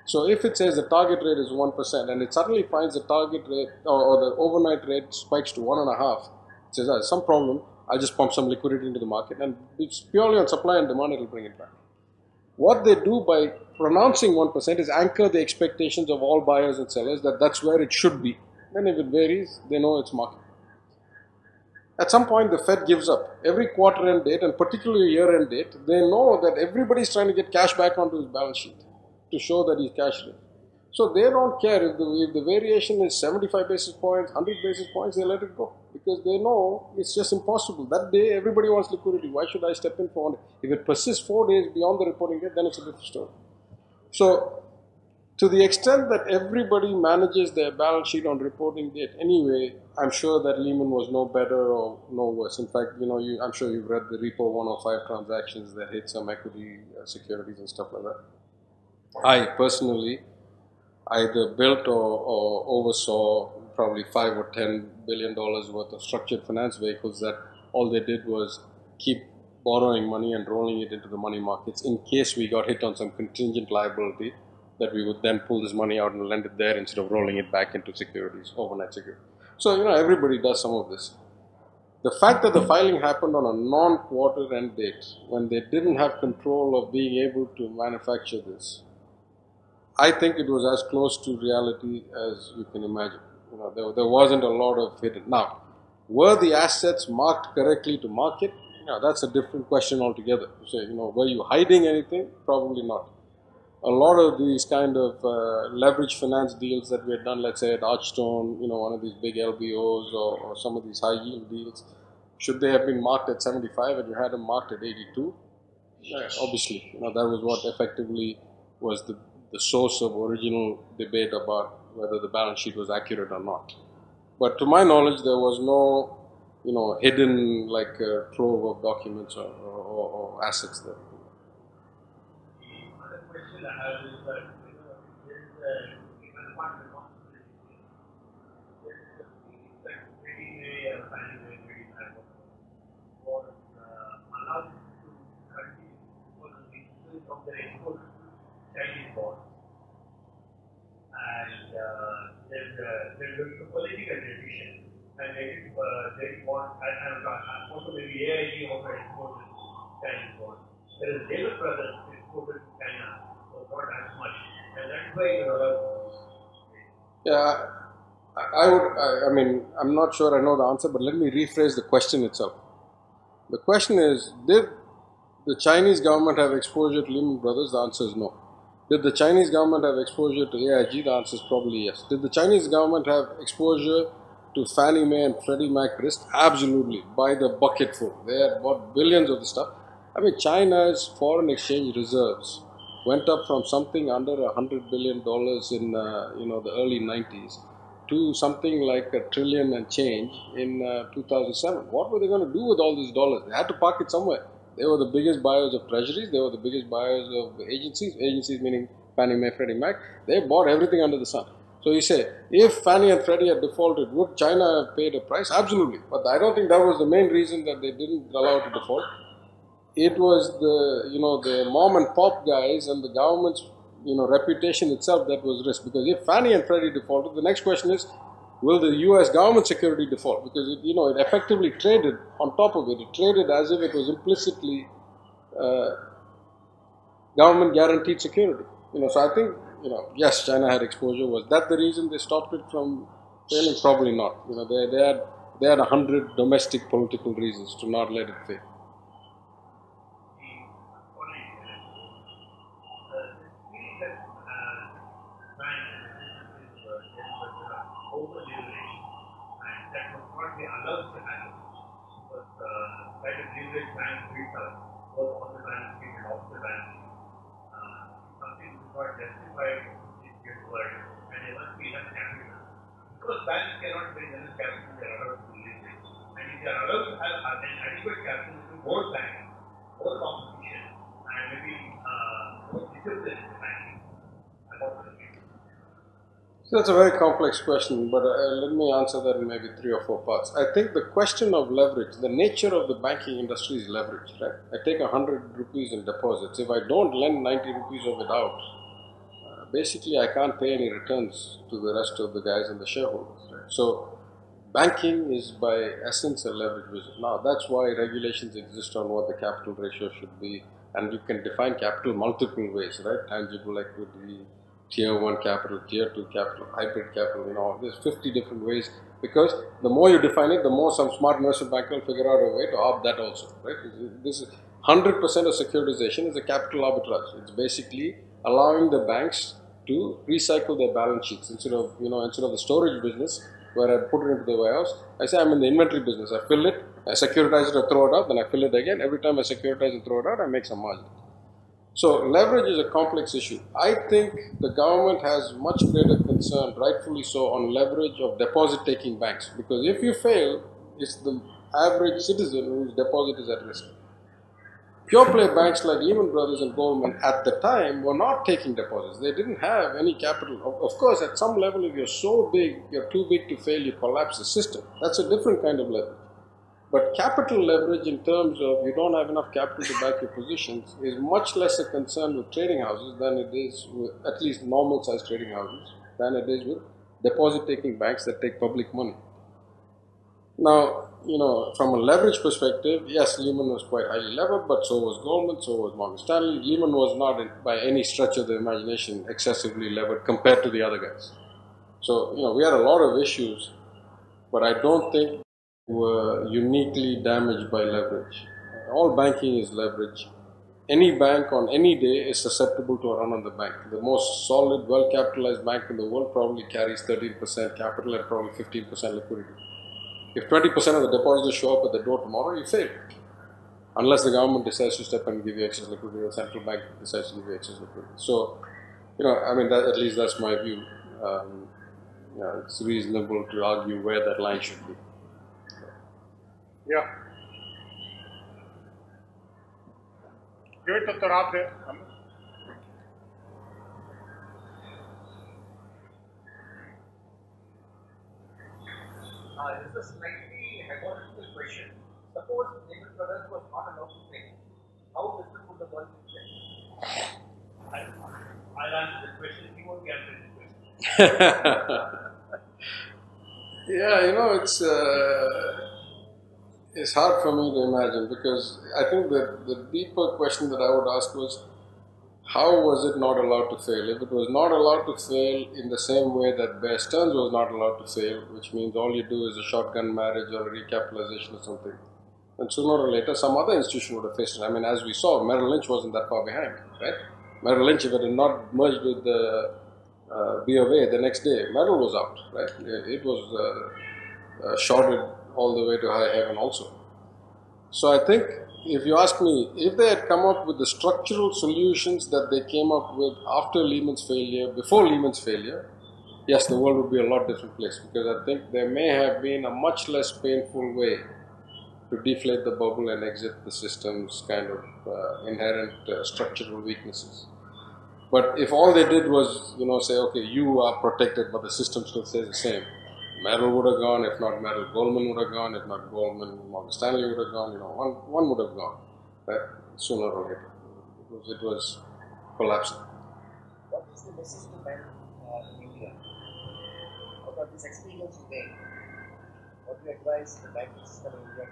So if it says the target rate is 1% and it suddenly finds the target rate or the overnight rate spikes to 1.5%, it says, there's some problem, I'll just pump some liquidity into the market, and it's purely on supply and demand, it'll bring it back. What they do by pronouncing 1% is anchor the expectations of all buyers and sellers that that's where it should be. Then if it varies, they know it's market. At some point, the Fed gives up. Every quarter-end date, and particularly year-end date, they know that everybody's trying to get cash back onto his balance sheet to show that he's cash rich. So they don't care if the variation is 75 basis points, 100 basis points, they let it go. Because they know it's just impossible. That day, everybody wants liquidity. Why should I step in for 100? If it persists 4 days beyond the reporting date, then it's a different story. So, to the extent that everybody manages their balance sheet on reporting date anyway, I'm sure that Lehman was no better or no worse. In fact, I'm sure you've read the Repo 105 transactions that hit some equity securities and stuff like that. I personally either built or oversaw probably $5 or $10 billion worth of structured finance vehicles that all they did was keep borrowing money and rolling it into the money markets in case we got hit on some contingent liability, that we would then pull this money out and lend it there instead of rolling it back into securities, overnight securities. So, everybody does some of this. The fact that the filing happened on a non-quarter end date, when they didn't have control of being able to manufacture this, I think it was as close to reality as you can imagine. You know, there wasn't a lot of hidden. Now, were the assets marked correctly to market? That's a different question altogether. So, were you hiding anything? Probably not. A lot of these kind of leverage finance deals that we had done, let's say at Archstone, one of these big LBOs or some of these high yield deals, should they have been marked at 75 and you had them marked at 82? Obviously, that was what effectively was the source of original debate about whether the balance sheet was accurate or not. But to my knowledge, there was no, hidden like trove of documents or assets there.
Another question I have is that, there is a fund responsibility. There is a feeling that Freddie May or Fannie Mae was allowed to continue for the basis of their export Chinese bonds. And there's a political decision, and they want, and also maybe AIG also exported Chinese bonds. Whereas Lehman Brothers exported to China was not as much, and that's why you're allowed to.
Yeah, I'm not sure I know the answer, but let me rephrase the question itself. The question is, did the Chinese government have exposure to Lehman Brothers? The answer is no. Did the Chinese government have exposure to AIG? The answer is probably yes. Did the Chinese government have exposure to Fannie Mae and Freddie Mac risk? Absolutely, by the bucketful. They had bought billions of the stuff. China's foreign exchange reserves went up from something under $100 billion in the early 90s to something like $1 trillion and change in 2007. What were they going to do with all these dollars? They had to park it somewhere. They were the biggest buyers of treasuries. They were the biggest buyers of agencies. Agencies meaning Fannie Mae, Freddie Mac. They bought everything under the sun. So you say, if Fannie and Freddie had defaulted, would China have paid a price? Absolutely. But I don't think that was the main reason that they didn't allow it to default. It was the mom and pop guys and the government's reputation itself that was risk. Because if Fannie and Freddie defaulted, the next question is, will the U.S. government security default? Because it effectively traded on top of it. It traded as if it was implicitly government guaranteed security. So I think yes, China had exposure. Was that the reason they stopped it from failing? Probably not. They had 100 domestic political reasons to not let it fail.
Allowed to happen, but kind of leverage bank retail, both on the balance sheet and off the balance sheet. Something which is not justified in this world, and there must be enough capital. Because banks cannot bring enough capital, they are allowed to leverage. And if they are allowed to have an adequate capital to more banks, more competition, and maybe more discipline in the banking.
So that's a very complex question, but let me answer that in maybe 3 or 4 parts. I think the question of leverage, the nature of the banking industry is leverage, right? I take 100 rupees in deposits. If I don't lend 90 rupees of it out, basically I can't pay any returns to the rest of the guys and the shareholders, right? So banking is by essence a leverage business. Now that's why regulations exist on what the capital ratio should be, and you can define capital multiple ways, right? Tangible equity, Tier 1 capital, Tier 2 capital, hybrid capital, there's 50 different ways, because the more you define it, the more some smart investment banker will figure out a way to opt that also, right? This is 100% of securitization is a capital arbitrage. It's basically allowing the banks to recycle their balance sheets instead of the storage business where I put it into the warehouse. I say I'm in the inventory business. I fill it, I securitize it, I throw it out, then I fill it again. Every time I securitize and throw it out, I make some margin. So leverage is a complex issue. I think the government has much greater concern, rightfully so, on leverage of deposit-taking banks. Because if you fail, it's the average citizen whose deposit is at risk. Pure play banks like Lehman Brothers and Goldman at the time were not taking deposits. They didn't have any capital. Of course, at some level, if you're so big, you're too big to fail, you collapse the system. That's a different kind of leverage. But capital leverage in terms of you don't have enough capital to back your positions is much less a concern with trading houses than it is with at least normal sized trading houses, than it is with deposit taking banks that take public money. Now, from a leverage perspective, yes, Lehman was quite highly levered, but so was Goldman, so was Morgan Stanley. Lehman was not, by any stretch of the imagination, excessively levered compared to the other guys. So, we had a lot of issues, but I don't think we were uniquely damaged by leverage. All banking is leverage. Any bank on any day is susceptible to a run on the bank. The most solid, well-capitalized bank in the world probably carries 13% capital and probably 15% liquidity. If 20% of the depositors show up at the door tomorrow, you fail. Unless the government decides to step and give you excess liquidity, or the central bank decides to give you excess liquidity. So, at least that's my view. It's reasonable to argue where that line should be.
Yeah. Give it to Tarab there.
This is a slightly hypothetical question. Suppose Lehman Brothers was not allowed to fail. How different would the world be then?
I'll answer this question. You won't be answering this question.
Yeah, it's hard for me to imagine, because I think that the deeper question that I would ask was, how was it not allowed to fail? If it was not allowed to fail in the same way that Bear Stearns was not allowed to fail, which means all you do is a shotgun marriage or a recapitalization or something, then sooner or later some other institution would have faced it. I mean, as we saw, Merrill Lynch wasn't that far behind, right? Merrill Lynch, if it had not merged with the B of A the next day, Merrill was out, right? It was shorted all the way to high heaven also. So I think, if you ask me, if they had come up with the structural solutions that they came up with after Lehman's failure, before Lehman's failure, yes, the world would be a lot different place, because I think there may have been a much less painful way to deflate the bubble and exit the system's kind of inherent structural weaknesses. But if all they did was, say, okay, you are protected, but the system still stays the same, Merrill would have gone. If not Merrill, Goldman would have gone. If not Goldman, Morgan Stanley would have gone. One would have gone, right? Sooner or later, because it was collapsing.
What is the message to bank in India? Out of this experience you made, what do you advise the banking system in India?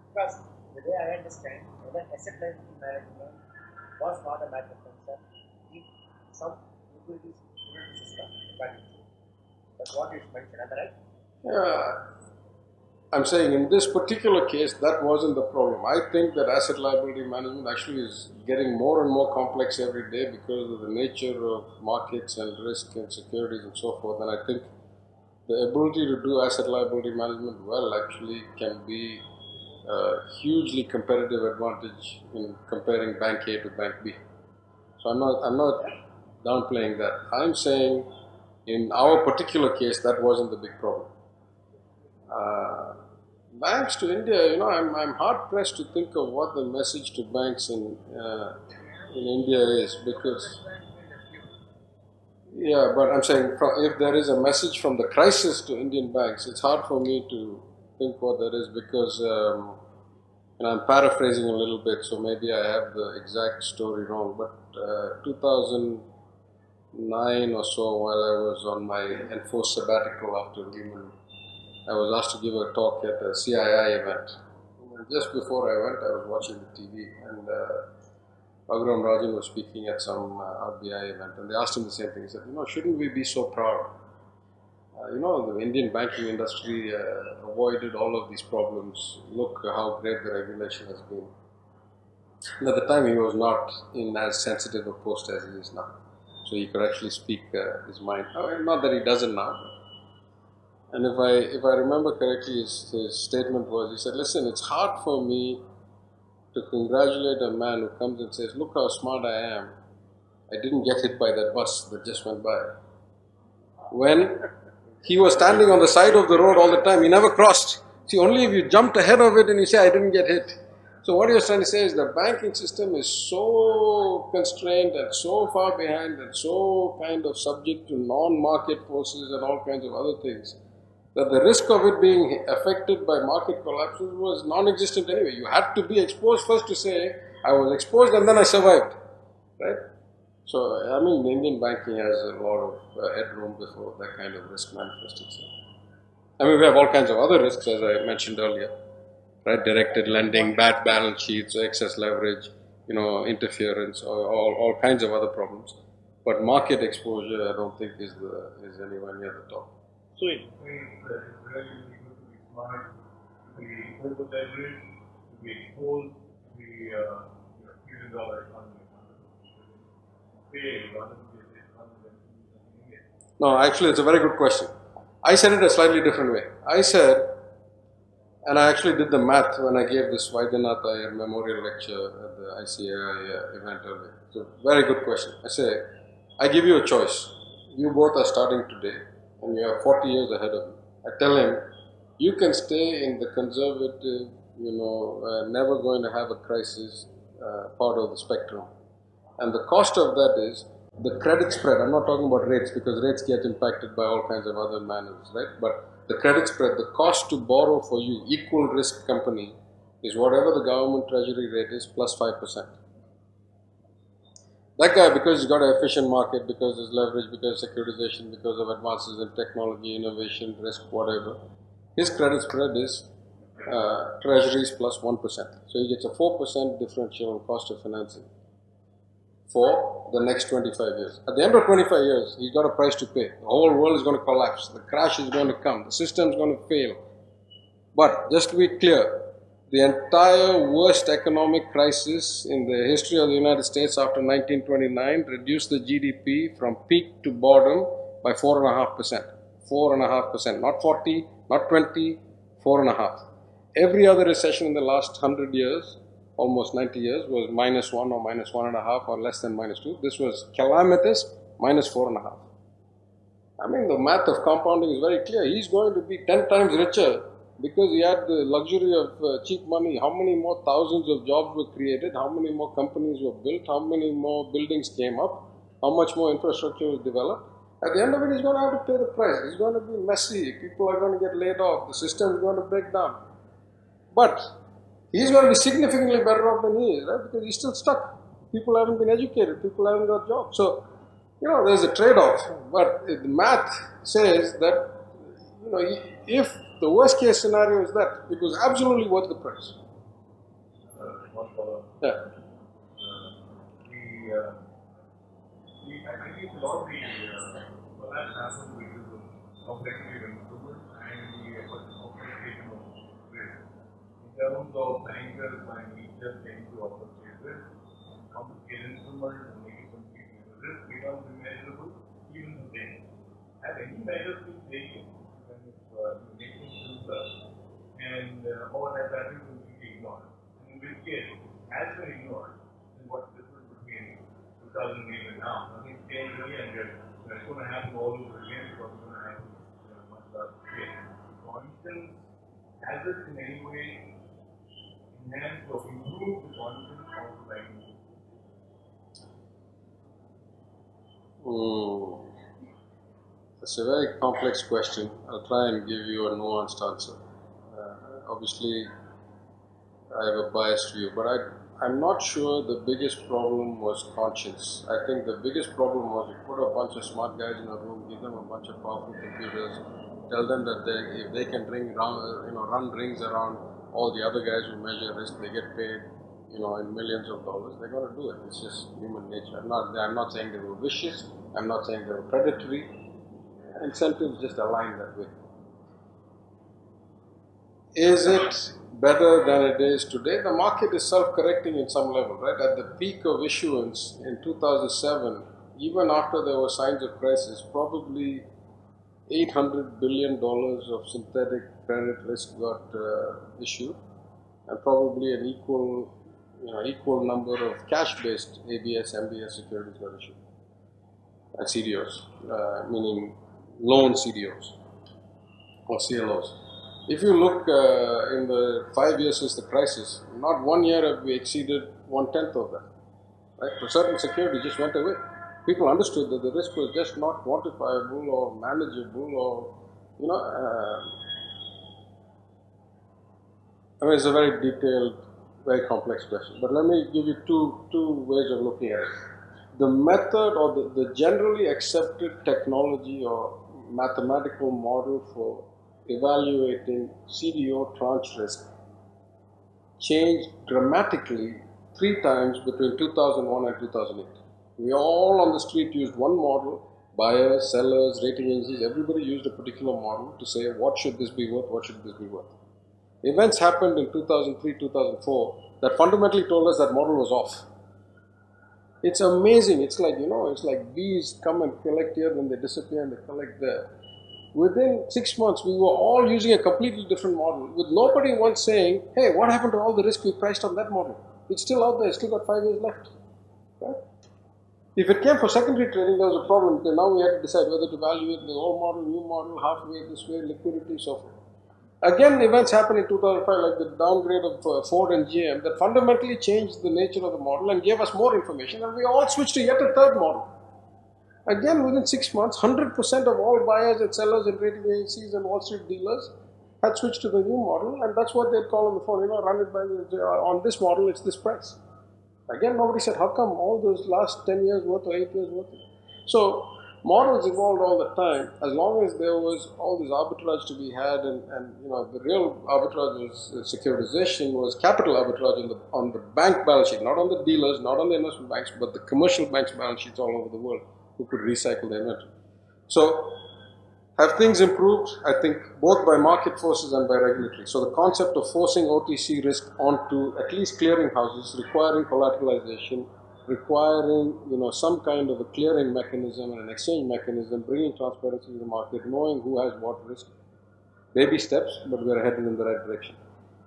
Because the way I understand, whether asset liability management was not a matter of concern, if some liquidity system, that's what is mentioned, am I right?
Yeah, I'm saying in this particular case, that wasn't the problem. I think that asset liability management actually is getting more and more complex every day because of the nature of markets and risk and securities and so forth. And I think the ability to do asset liability management well actually can be a hugely competitive advantage in comparing bank A to bank B. So I'm not downplaying that. I'm saying, in our particular case, that wasn't the big problem. Banks to India, I'm hard pressed to think of what the message to banks in India is, because, but I'm saying, if there is a message from the crisis to Indian banks, it's hard for me to think what that is, because I'm paraphrasing a little bit, so maybe I have the exact story wrong, but 2009 or so, while I was on my enforced sabbatical after Lehman, I was asked to give a talk at a CII event. And just before I went, I was watching the TV, and Regulators Rajan was speaking at some RBI event, and they asked him the same thing. He said, shouldn't we be so proud? The Indian banking industry avoided all of these problems. Look how great the regulation has been. And at the time, he was not in as sensitive a post as he is now. So he could actually speak his mind. Not that he doesn't now. And if I remember correctly, his statement was, he said, listen, it's hard for me to congratulate a man who comes and says, look how smart I am. I didn't get hit by that bus that just went by. When he was standing on the side of the road all the time, he never crossed. See, only if you jumped ahead of it and you say, I didn't get hit. So what he was trying to say is the banking system is so constrained and so far behind and so kind of subject to non-market forces and all kinds of other things, that the risk of it being affected by market collapses was non-existent anyway. You had to be exposed first to say, I was exposed and then I survived, right? So, Indian banking has a lot of headroom before that kind of risk manifests itself. We have all kinds of other risks, as I mentioned earlier. right? Directed lending, bad balance sheets, excess leverage, interference, or all kinds of other problems. But market exposure, I don't think is anywhere near the top.
So it's really good to be smart, to be over leveraged, to be exposed, to be $1 economy.
No, actually, it's a very good question. I said it a slightly different way. I said, and I actually did the math when I gave this Vaidyanatha Iyer memorial lecture at the ICAI event earlier. It's a very good question. I say, I give you a choice. You both are starting today, and you have 40 years ahead of you. I tell him, you can stay in the conservative, never going to have a crisis part of the spectrum. And the cost of that is the credit spread. I'm not talking about rates, because rates get impacted by all kinds of other manners, right? But the credit spread, the cost to borrow for you, equal risk company, is whatever the government treasury rate is plus 5%. That guy, because he's got an efficient market, because there's leverage, because of securitization, because of advances in technology, innovation, risk, whatever, his credit spread is treasuries plus 1%. So he gets a 4% differential cost of financing for the next 25 years. At the end of 25 years, he's got a price to pay. The whole world is going to collapse. The crash is going to come. The system is going to fail. But just to be clear, the entire worst economic crisis in the history of the United States after 1929 reduced the GDP from peak to bottom by 4.5%. 4.5%. Not 40, not 20, 4.5. Every other recession in the last 100 years, almost 90 years, was -1 or -1.5 or less than -2. This was calamitous, -4.5. I mean, the math of compounding is very clear. He's going to be 10 times richer because he had the luxury of cheap money. How many more thousands of jobs were created? How many more companies were built? How many more buildings came up? How much more infrastructure was developed? At the end of it, he's going to have to pay the price. It's going to be messy. People are going to get laid off. The system is going to break down. But he's going to be significantly better off than he is, right? Because he's still stuck. People haven't been educated. People haven't got jobs. So, there's a trade-off. But the math says that, if the worst case scenario is that, it was absolutely worth the price. Yeah.
I think a lot of what has happened with the complexity of improvement and the optimization of risk. In terms of bankers and just getting to optimize risk, complicated instruments and making completely risk becomes immeasurable even today. Have any measures been taken when making simpler and or has that been completely ignored? And in which case, has been ignored, then what's the difference between 2008 and now? Nothing's changed really, and it's going to happen all over again because it's going to happen much larger scale. For instance, has it in any way enhanced or improved the confidence of the banking system?
It's a very complex question. I'll try and give you a nuanced answer. Obviously, I have a biased view, but I'm not sure the biggest problem was conscience. I think the biggest problem was you put a bunch of smart guys in a room, give them a bunch of powerful computers, tell them that if they can run rings around all the other guys who measure risk, they get paid, in millions of dollars. They're going to do it. It's just human nature. I'm not saying they were vicious. I'm not saying they were predatory. Incentives just align that way. Is it better than it is today? The market is self-correcting in some level, right? At the peak of issuance in 2007, even after there were signs of crisis, probably $800 billion of synthetic credit risk got issued, and probably an equal number of cash-based ABS, MBS securities got issued, and CDOs, meaning loan CDOs or CLOs. If you look in the 5 years since the crisis, not 1 year have we exceeded 1/10 of that. Right? So certain securities just went away. People understood that the risk was just not quantifiable or manageable, or it's a very detailed, very complex question. But let me give you two ways of looking at it. The method or the generally accepted technology or mathematical model for evaluating CDO tranche risk changed dramatically 3 times between 2001 and 2008. We all on the street used one model. Buyers, sellers, rating agencies, everybody used a particular model to say what should this be worth, what should this be worth. Events happened in 2003, 2004 that fundamentally told us that model was off. It's amazing. It's like, it's like bees come and collect here, then they disappear and they collect there. Within 6 months, we were all using a completely different model with nobody once saying, hey, what happened to all the risk we priced on that model? It's still out there, it's still got 5 years left. Right? If it came for secondary trading, there was a problem because now we had to decide whether to evaluate the old model, new model, halfway, this way, liquidity, so forth. Again, events happened in 2005, like the downgrade of Ford and GM, that fundamentally changed the nature of the model and gave us more information, and we all switched to yet a third model. Again, within 6 months, 100% of all buyers and sellers and rating agencies and Wall Street dealers had switched to the new model, and that's what they'd call on the phone, run it by on this model, it's this price. Again, nobody said, how come all those last 10 years worth or 8 years worth? So, models evolved all the time. As long as there was all this arbitrage to be had, and the real arbitrage was securitization, was capital arbitrage on the bank balance sheet, not on the dealers, not on the investment banks, but the commercial banks' balance sheets all over the world who could recycle their inventory. So, have things improved? I think both by market forces and by regulatory. So the concept of forcing OTC risk onto at least clearing houses, requiring collateralization, requiring some kind of a clearing mechanism and an exchange mechanism, bringing transparency to the market, knowing who has what risk. Baby steps, but we're headed in the right direction.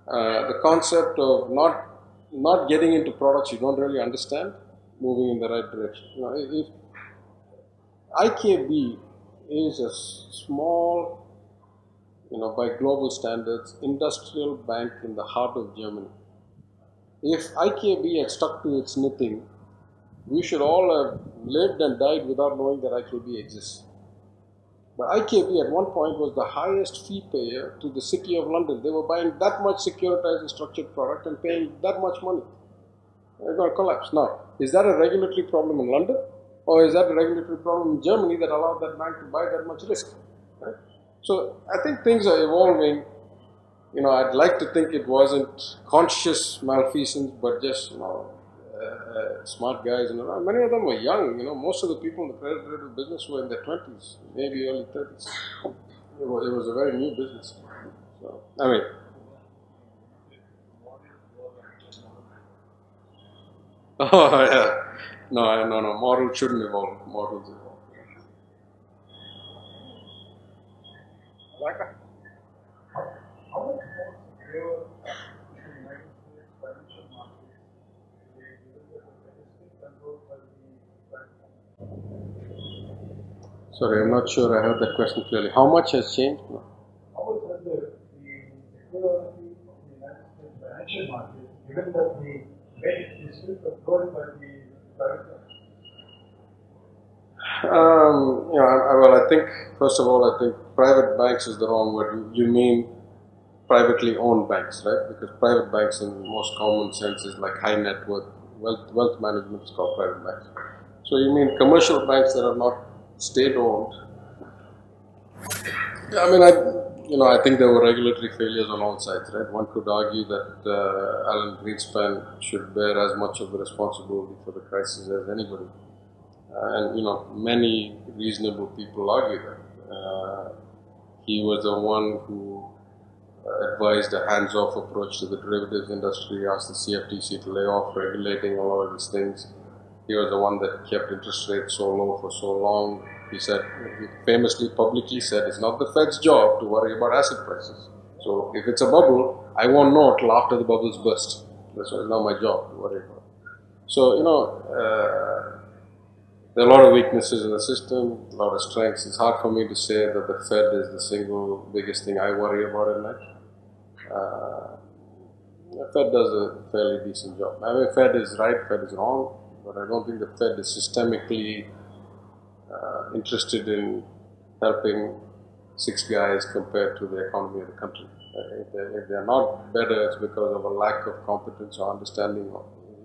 The concept of not getting into products you don't really understand, moving in the right direction. If IKB is a small, by global standards, industrial bank in the heart of Germany. If IKB had stuck to its knitting, we should all have lived and died without knowing that IKB exists. But IKB at one point was the highest fee payer to the City of London. They were buying that much securitized and structured product and paying that much money. They're going to collapse. Now, is that a regulatory problem in London? Or is that a regulatory problem in Germany that allowed that bank to buy that much risk? Right? So I think things are evolving. I'd like to think it wasn't conscious malfeasance, but just, smart guys. Many of them were young. Most of the people in the credit derivative business were in their 20s, maybe early 30s. It was a very new business. So, oh yeah. No, models shouldn't evolve. Models evolve.
How much more secure the United States financial market today, given that the statistic controlled by the
Sorry, I'm not sure I heard that question clearly. How much has changed? No.
How much has the security of the United States financial market, given that the bank is still controlled by the
I think, first of all, private banks is the wrong word. You mean privately owned banks, right? Because private banks in most common sense is like high net worth, wealth management is called private banks. So you mean commercial banks that are not state owned? I think there were regulatory failures on all sides, right? One could argue that Alan Greenspan should bear as much of the responsibility for the crisis as anybody. Many reasonable people argue that. He was the one who advised a hands-off approach to the derivatives industry, asked the CFTC to lay off regulating all of these things. He was the one that kept interest rates so low for so long. He famously publicly said, it's not the Fed's job to worry about asset prices. So if it's a bubble, I won't know till after the bubbles burst. That's not my job to worry about. So, there are a lot of weaknesses in the system, a lot of strengths. It's hard for me to say that the Fed is the single biggest thing I worry about at night. The Fed does a fairly decent job. Fed is right, Fed is wrong, but I don't think the Fed is systemically interested in helping 6 guys compared to the economy of the country. If they're not better, it's because of a lack of competence or understanding.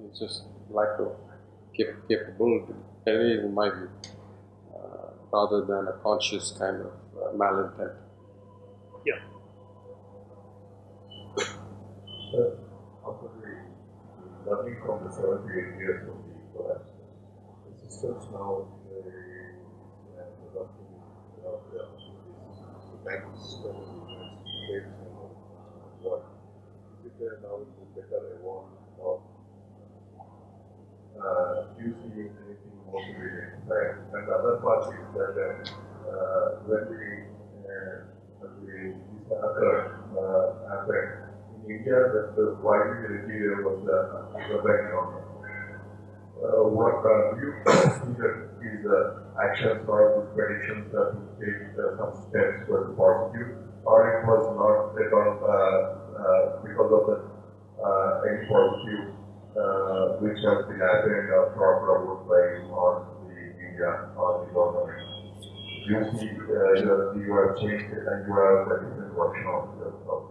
It's just lack of capability, in my view, rather than a conscious kind of malintent.
Yeah.
learning from the 7 to 8 years of the collapse. The systems now the banking system in the United States and what is it now to better evolve or do you see anything motivating? Right? And the other part is that when this happened in India, that the widely repeated was the bank government. What do you consider is actions or these predictions that will take some steps were positive, or it was not at all because of the any positive which has been happened or talked about by on the media or the government? You see, you have changed it and you have a different version of yourself.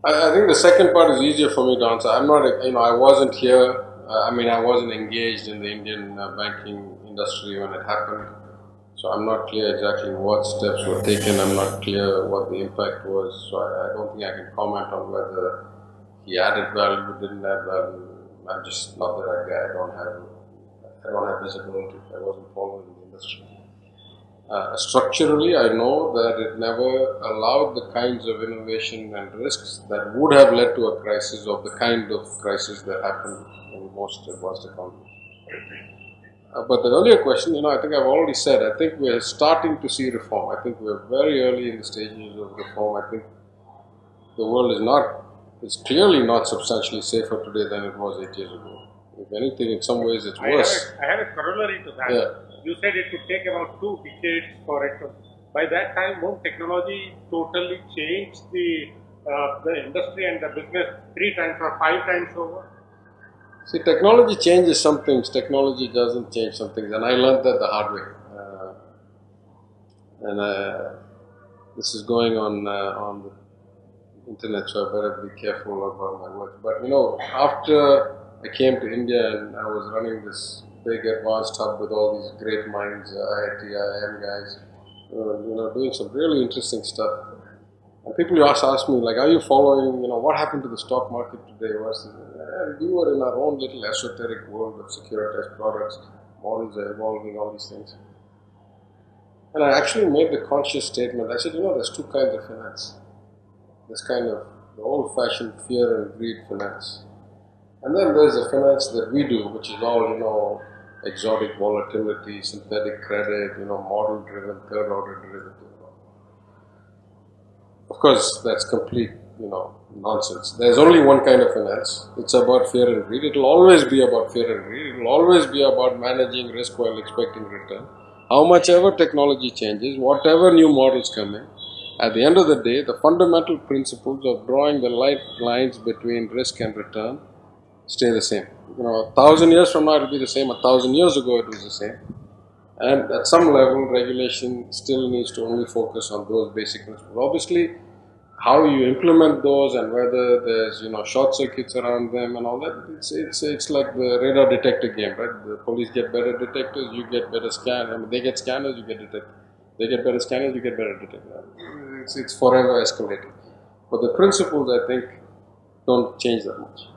I think the second part is easier for me to answer. I'm not, I wasn't here. I wasn't engaged in the Indian banking industry when it happened. So I'm not clear exactly what steps were taken. I'm not clear what the impact was. So I don't think I can comment on whether he added value, didn't add value. I'm just not the right guy. I don't have visibility. I wasn't following the industry. Structurally, I know that it never allowed the kinds of innovation and risks that would have led to a crisis of the kind of crisis that happened in most advanced economies. But the earlier question, I think I've already said, I think we're starting to see reform. I think we're very early in the stages of reform. I think the world is clearly not substantially safer today than it was 8 years ago. If anything, in some ways it's worse.
I have a corollary to that.
Yeah.
You said it could take about 2 decades for it to. By that time, won't technology totally change the industry and the business 3 times or 5 times over?
See, technology changes some things. Technology doesn't change some things, and I learned that the hard way. This is going on the internet, so I better be careful about my words. But after I came to India and I was running this big advanced hub with all these great minds, IIT, IIM guys, doing some really interesting stuff. And people ask me, like, are you following, what happened to the stock market today? We were in our own little esoteric world of securitized products, models are evolving, all these things. And I actually made the conscious statement, I said, there's 2 kinds of finance. There's kind of the old-fashioned fear and greed finance. And then there's the finance that we do, which is all, exotic volatility, synthetic credit, model-driven, third-order derivative. Of course, that's complete, nonsense. There's only one kind of finance. It's about fear and greed. It'll always be about fear and greed. It'll always be about managing risk while expecting return. How much ever technology changes, whatever new models come in, at the end of the day, the fundamental principles of drawing the light lines between risk and return stay the same. 1,000 years from now it will be the same. 1,000 years ago it was the same. And at some level, regulation still needs to only focus on those basic principles. Obviously, how you implement those and whether there's short circuits around them and all that, it's like the radar detector game, right? The police get better detectors, you get better scanners. They get scanners, you get detectors. They get better scanners, you get better detectors. It's forever escalating. But the principles, I think, don't change that much.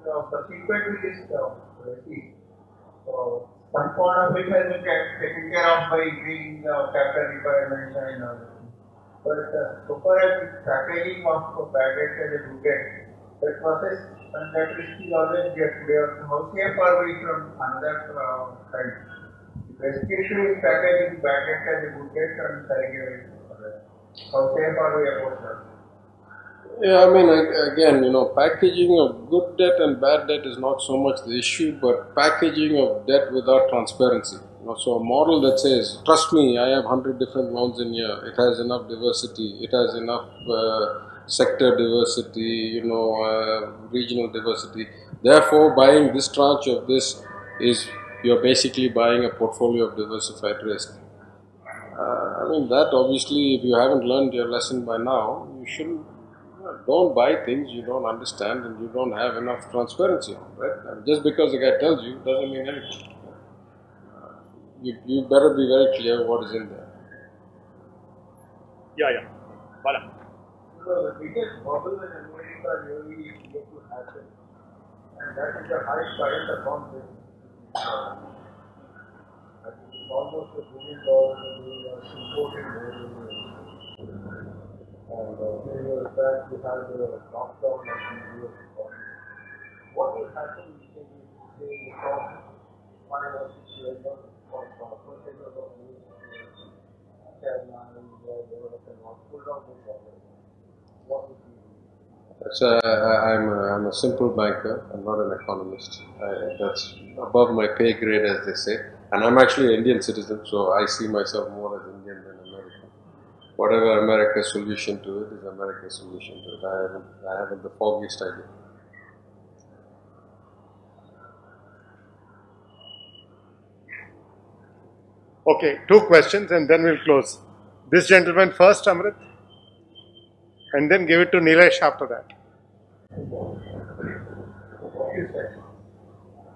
Subsequently, this some part of it has been taken care of by increasing the capital requirements and other things. But so far as the packaging of bad debt as a good debt, that process and that risk is always there today. How safe are we from another side? Specification is packaging bad debt as a good debt and selling it. How safe are we about that?
Yeah, again, packaging of good debt and bad debt is not so much the issue, but packaging of debt without transparency. So a model that says, trust me, I have 100 different loans in here, it has enough diversity, it has enough sector diversity, regional diversity. Therefore, buying this tranche of this is, you're basically buying a portfolio of diversified risk. That obviously, if you haven't learned your lesson by now, you shouldn't. Don't buy things you don't understand and you don't have enough transparency on, right? Just because the guy tells you doesn't mean anything. You better be very clear what is in there.
Yeah. Bala.
So the biggest bubble in America really yet to happen, and that is the high current account business. I think it's almost $1 billion they are importing more than and few years back we had the lockdown of the US economy. What will happen if say the top 5 or 6 years of percentage of news China and Europe and all pulled out this problem? What would be?
I'm a simple banker. I'm not an economist. That's above my pay grade, as they say. And I'm actually an Indian citizen, so I see myself more as Indian than American. Whatever America's solution to it is America's solution to it. I haven't the foggiest idea.
Okay, 2 questions and then we'll close. This gentleman first, Amrit, and then give it to Nilesh after that.
What you said,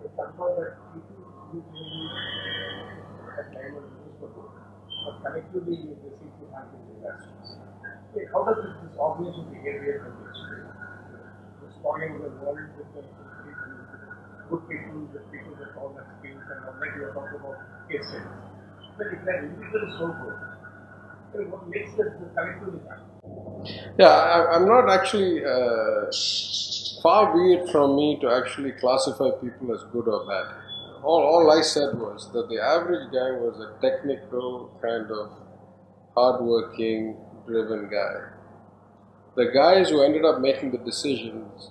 it's somehow that people at time of newspaper, but collectively you receive to handle investors. Okay, how does this organization behavior condition responding to the world with the good people, the people with all the skills, and like you are talking about case studies. But if that individual is so good, then what makes the collectively happen?
Yeah, I'm not actually, far be it from me to actually classify people as good or bad. All I said was that the average guy was a technical, kind of hardworking, driven guy. The guys who ended up making the decisions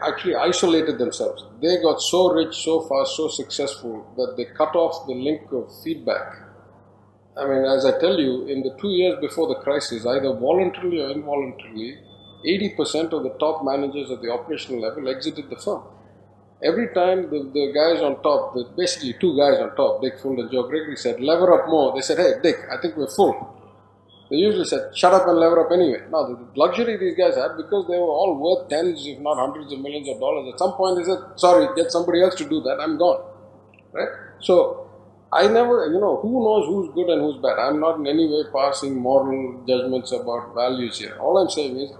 actually isolated themselves. They got so rich, so fast, so successful that they cut off the link of feedback. I mean, as I tell you, in the 2 years before the crisis, either voluntarily or involuntarily, 80% of the top managers at the operational level exited the firm. Every time the guys on top, basically 2 guys on top, Dick Full and Joe Gregory, said, lever up more. They said, hey, Dick, I think we're full. They usually said, shut up and lever up anyway. Now, the luxury these guys had, because they were all worth tens, if not hundreds of millions of dollars, at some point they said, sorry, get somebody else to do that, I'm gone. Right? So, I never, who knows who's good and who's bad. I'm not in any way passing moral judgments about values here. All I'm saying is,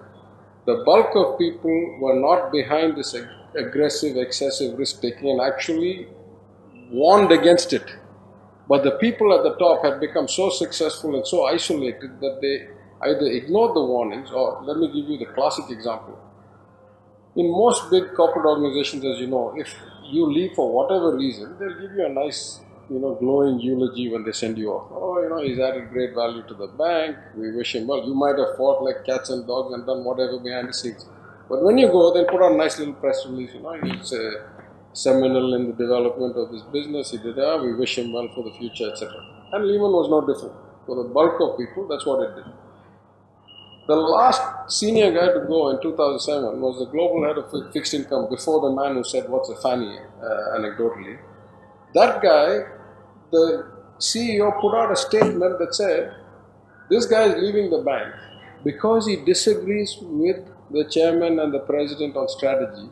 the bulk of people were not behind this aggressive, excessive risk-taking and actually warned against it. But the people at the top had become so successful and so isolated that they either ignored the warnings, or let me give you the classic example. In most big corporate organizations, as you know, if you leave for whatever reason, they'll give you a nice, glowing eulogy when they send you off. Oh, he's added great value to the bank, we wish him well. You might have fought like cats and dogs and done whatever behind the scenes. But when you go, they'll put out a nice little press release, he's seminal in the development of this business, he did, we wish him well for the future, etc. And Lehman was no different. For the bulk of people, that's what it did. The last senior guy to go in 2007 was the global head of fixed income, before the man who said, what's a fanny, anecdotally. That guy, the CEO put out a statement that said, this guy is leaving the bank because he disagrees with the chairman and the president on strategy,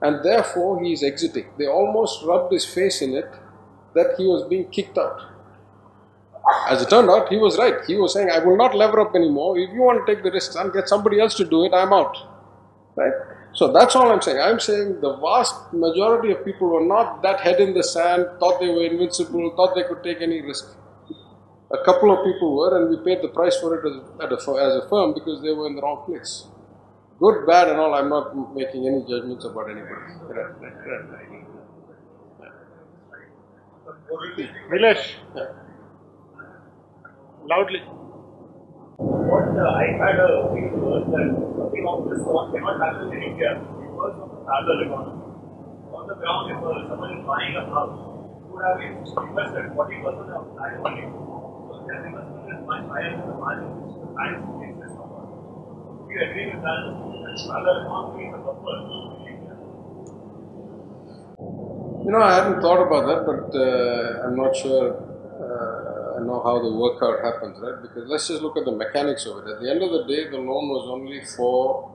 and therefore he is exiting. They almost rubbed his face in it that he was being kicked out. As it turned out, he was right. He was saying, I will not lever up anymore. If you want to take the risks and get somebody else to do it, I'm out. Right? So that's all I'm saying. I'm saying the vast majority of people were not that head in the sand, thought they were invincible, thought they could take any risk. A couple of people were, and we paid the price for it as a firm because they were in the wrong place. Good, bad and all, I'm not making any judgments about anybody.
Nilesh, loudly.
What I had a feeling was that something of this sort cannot happen in India because of the parallel economy. On the ground, if someone is buying a house, who would have invested 40% of that money. So their investment is much higher than the margin which the banks exist on. Do you agree with that? That parallel economy is a buffer in India?
I hadn't thought about that, but I'm not sure I know how the workout happens, right? Because let's just look at the mechanics of it. At the end of the day, the loan was only for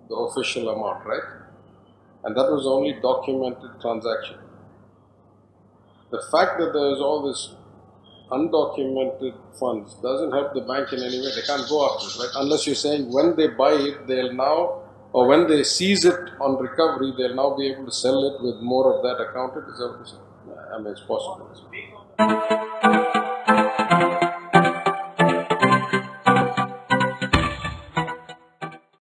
the official amount, right? And that was only documented transaction. The fact that there is all this undocumented funds doesn't help the bank in any way. They can't go after it, right? Unless you're saying when they buy it, they'll now, or when they seize it on recovery, they'll now be able to sell it with more of that accounted. Is that what you're saying? I mean, it's possible.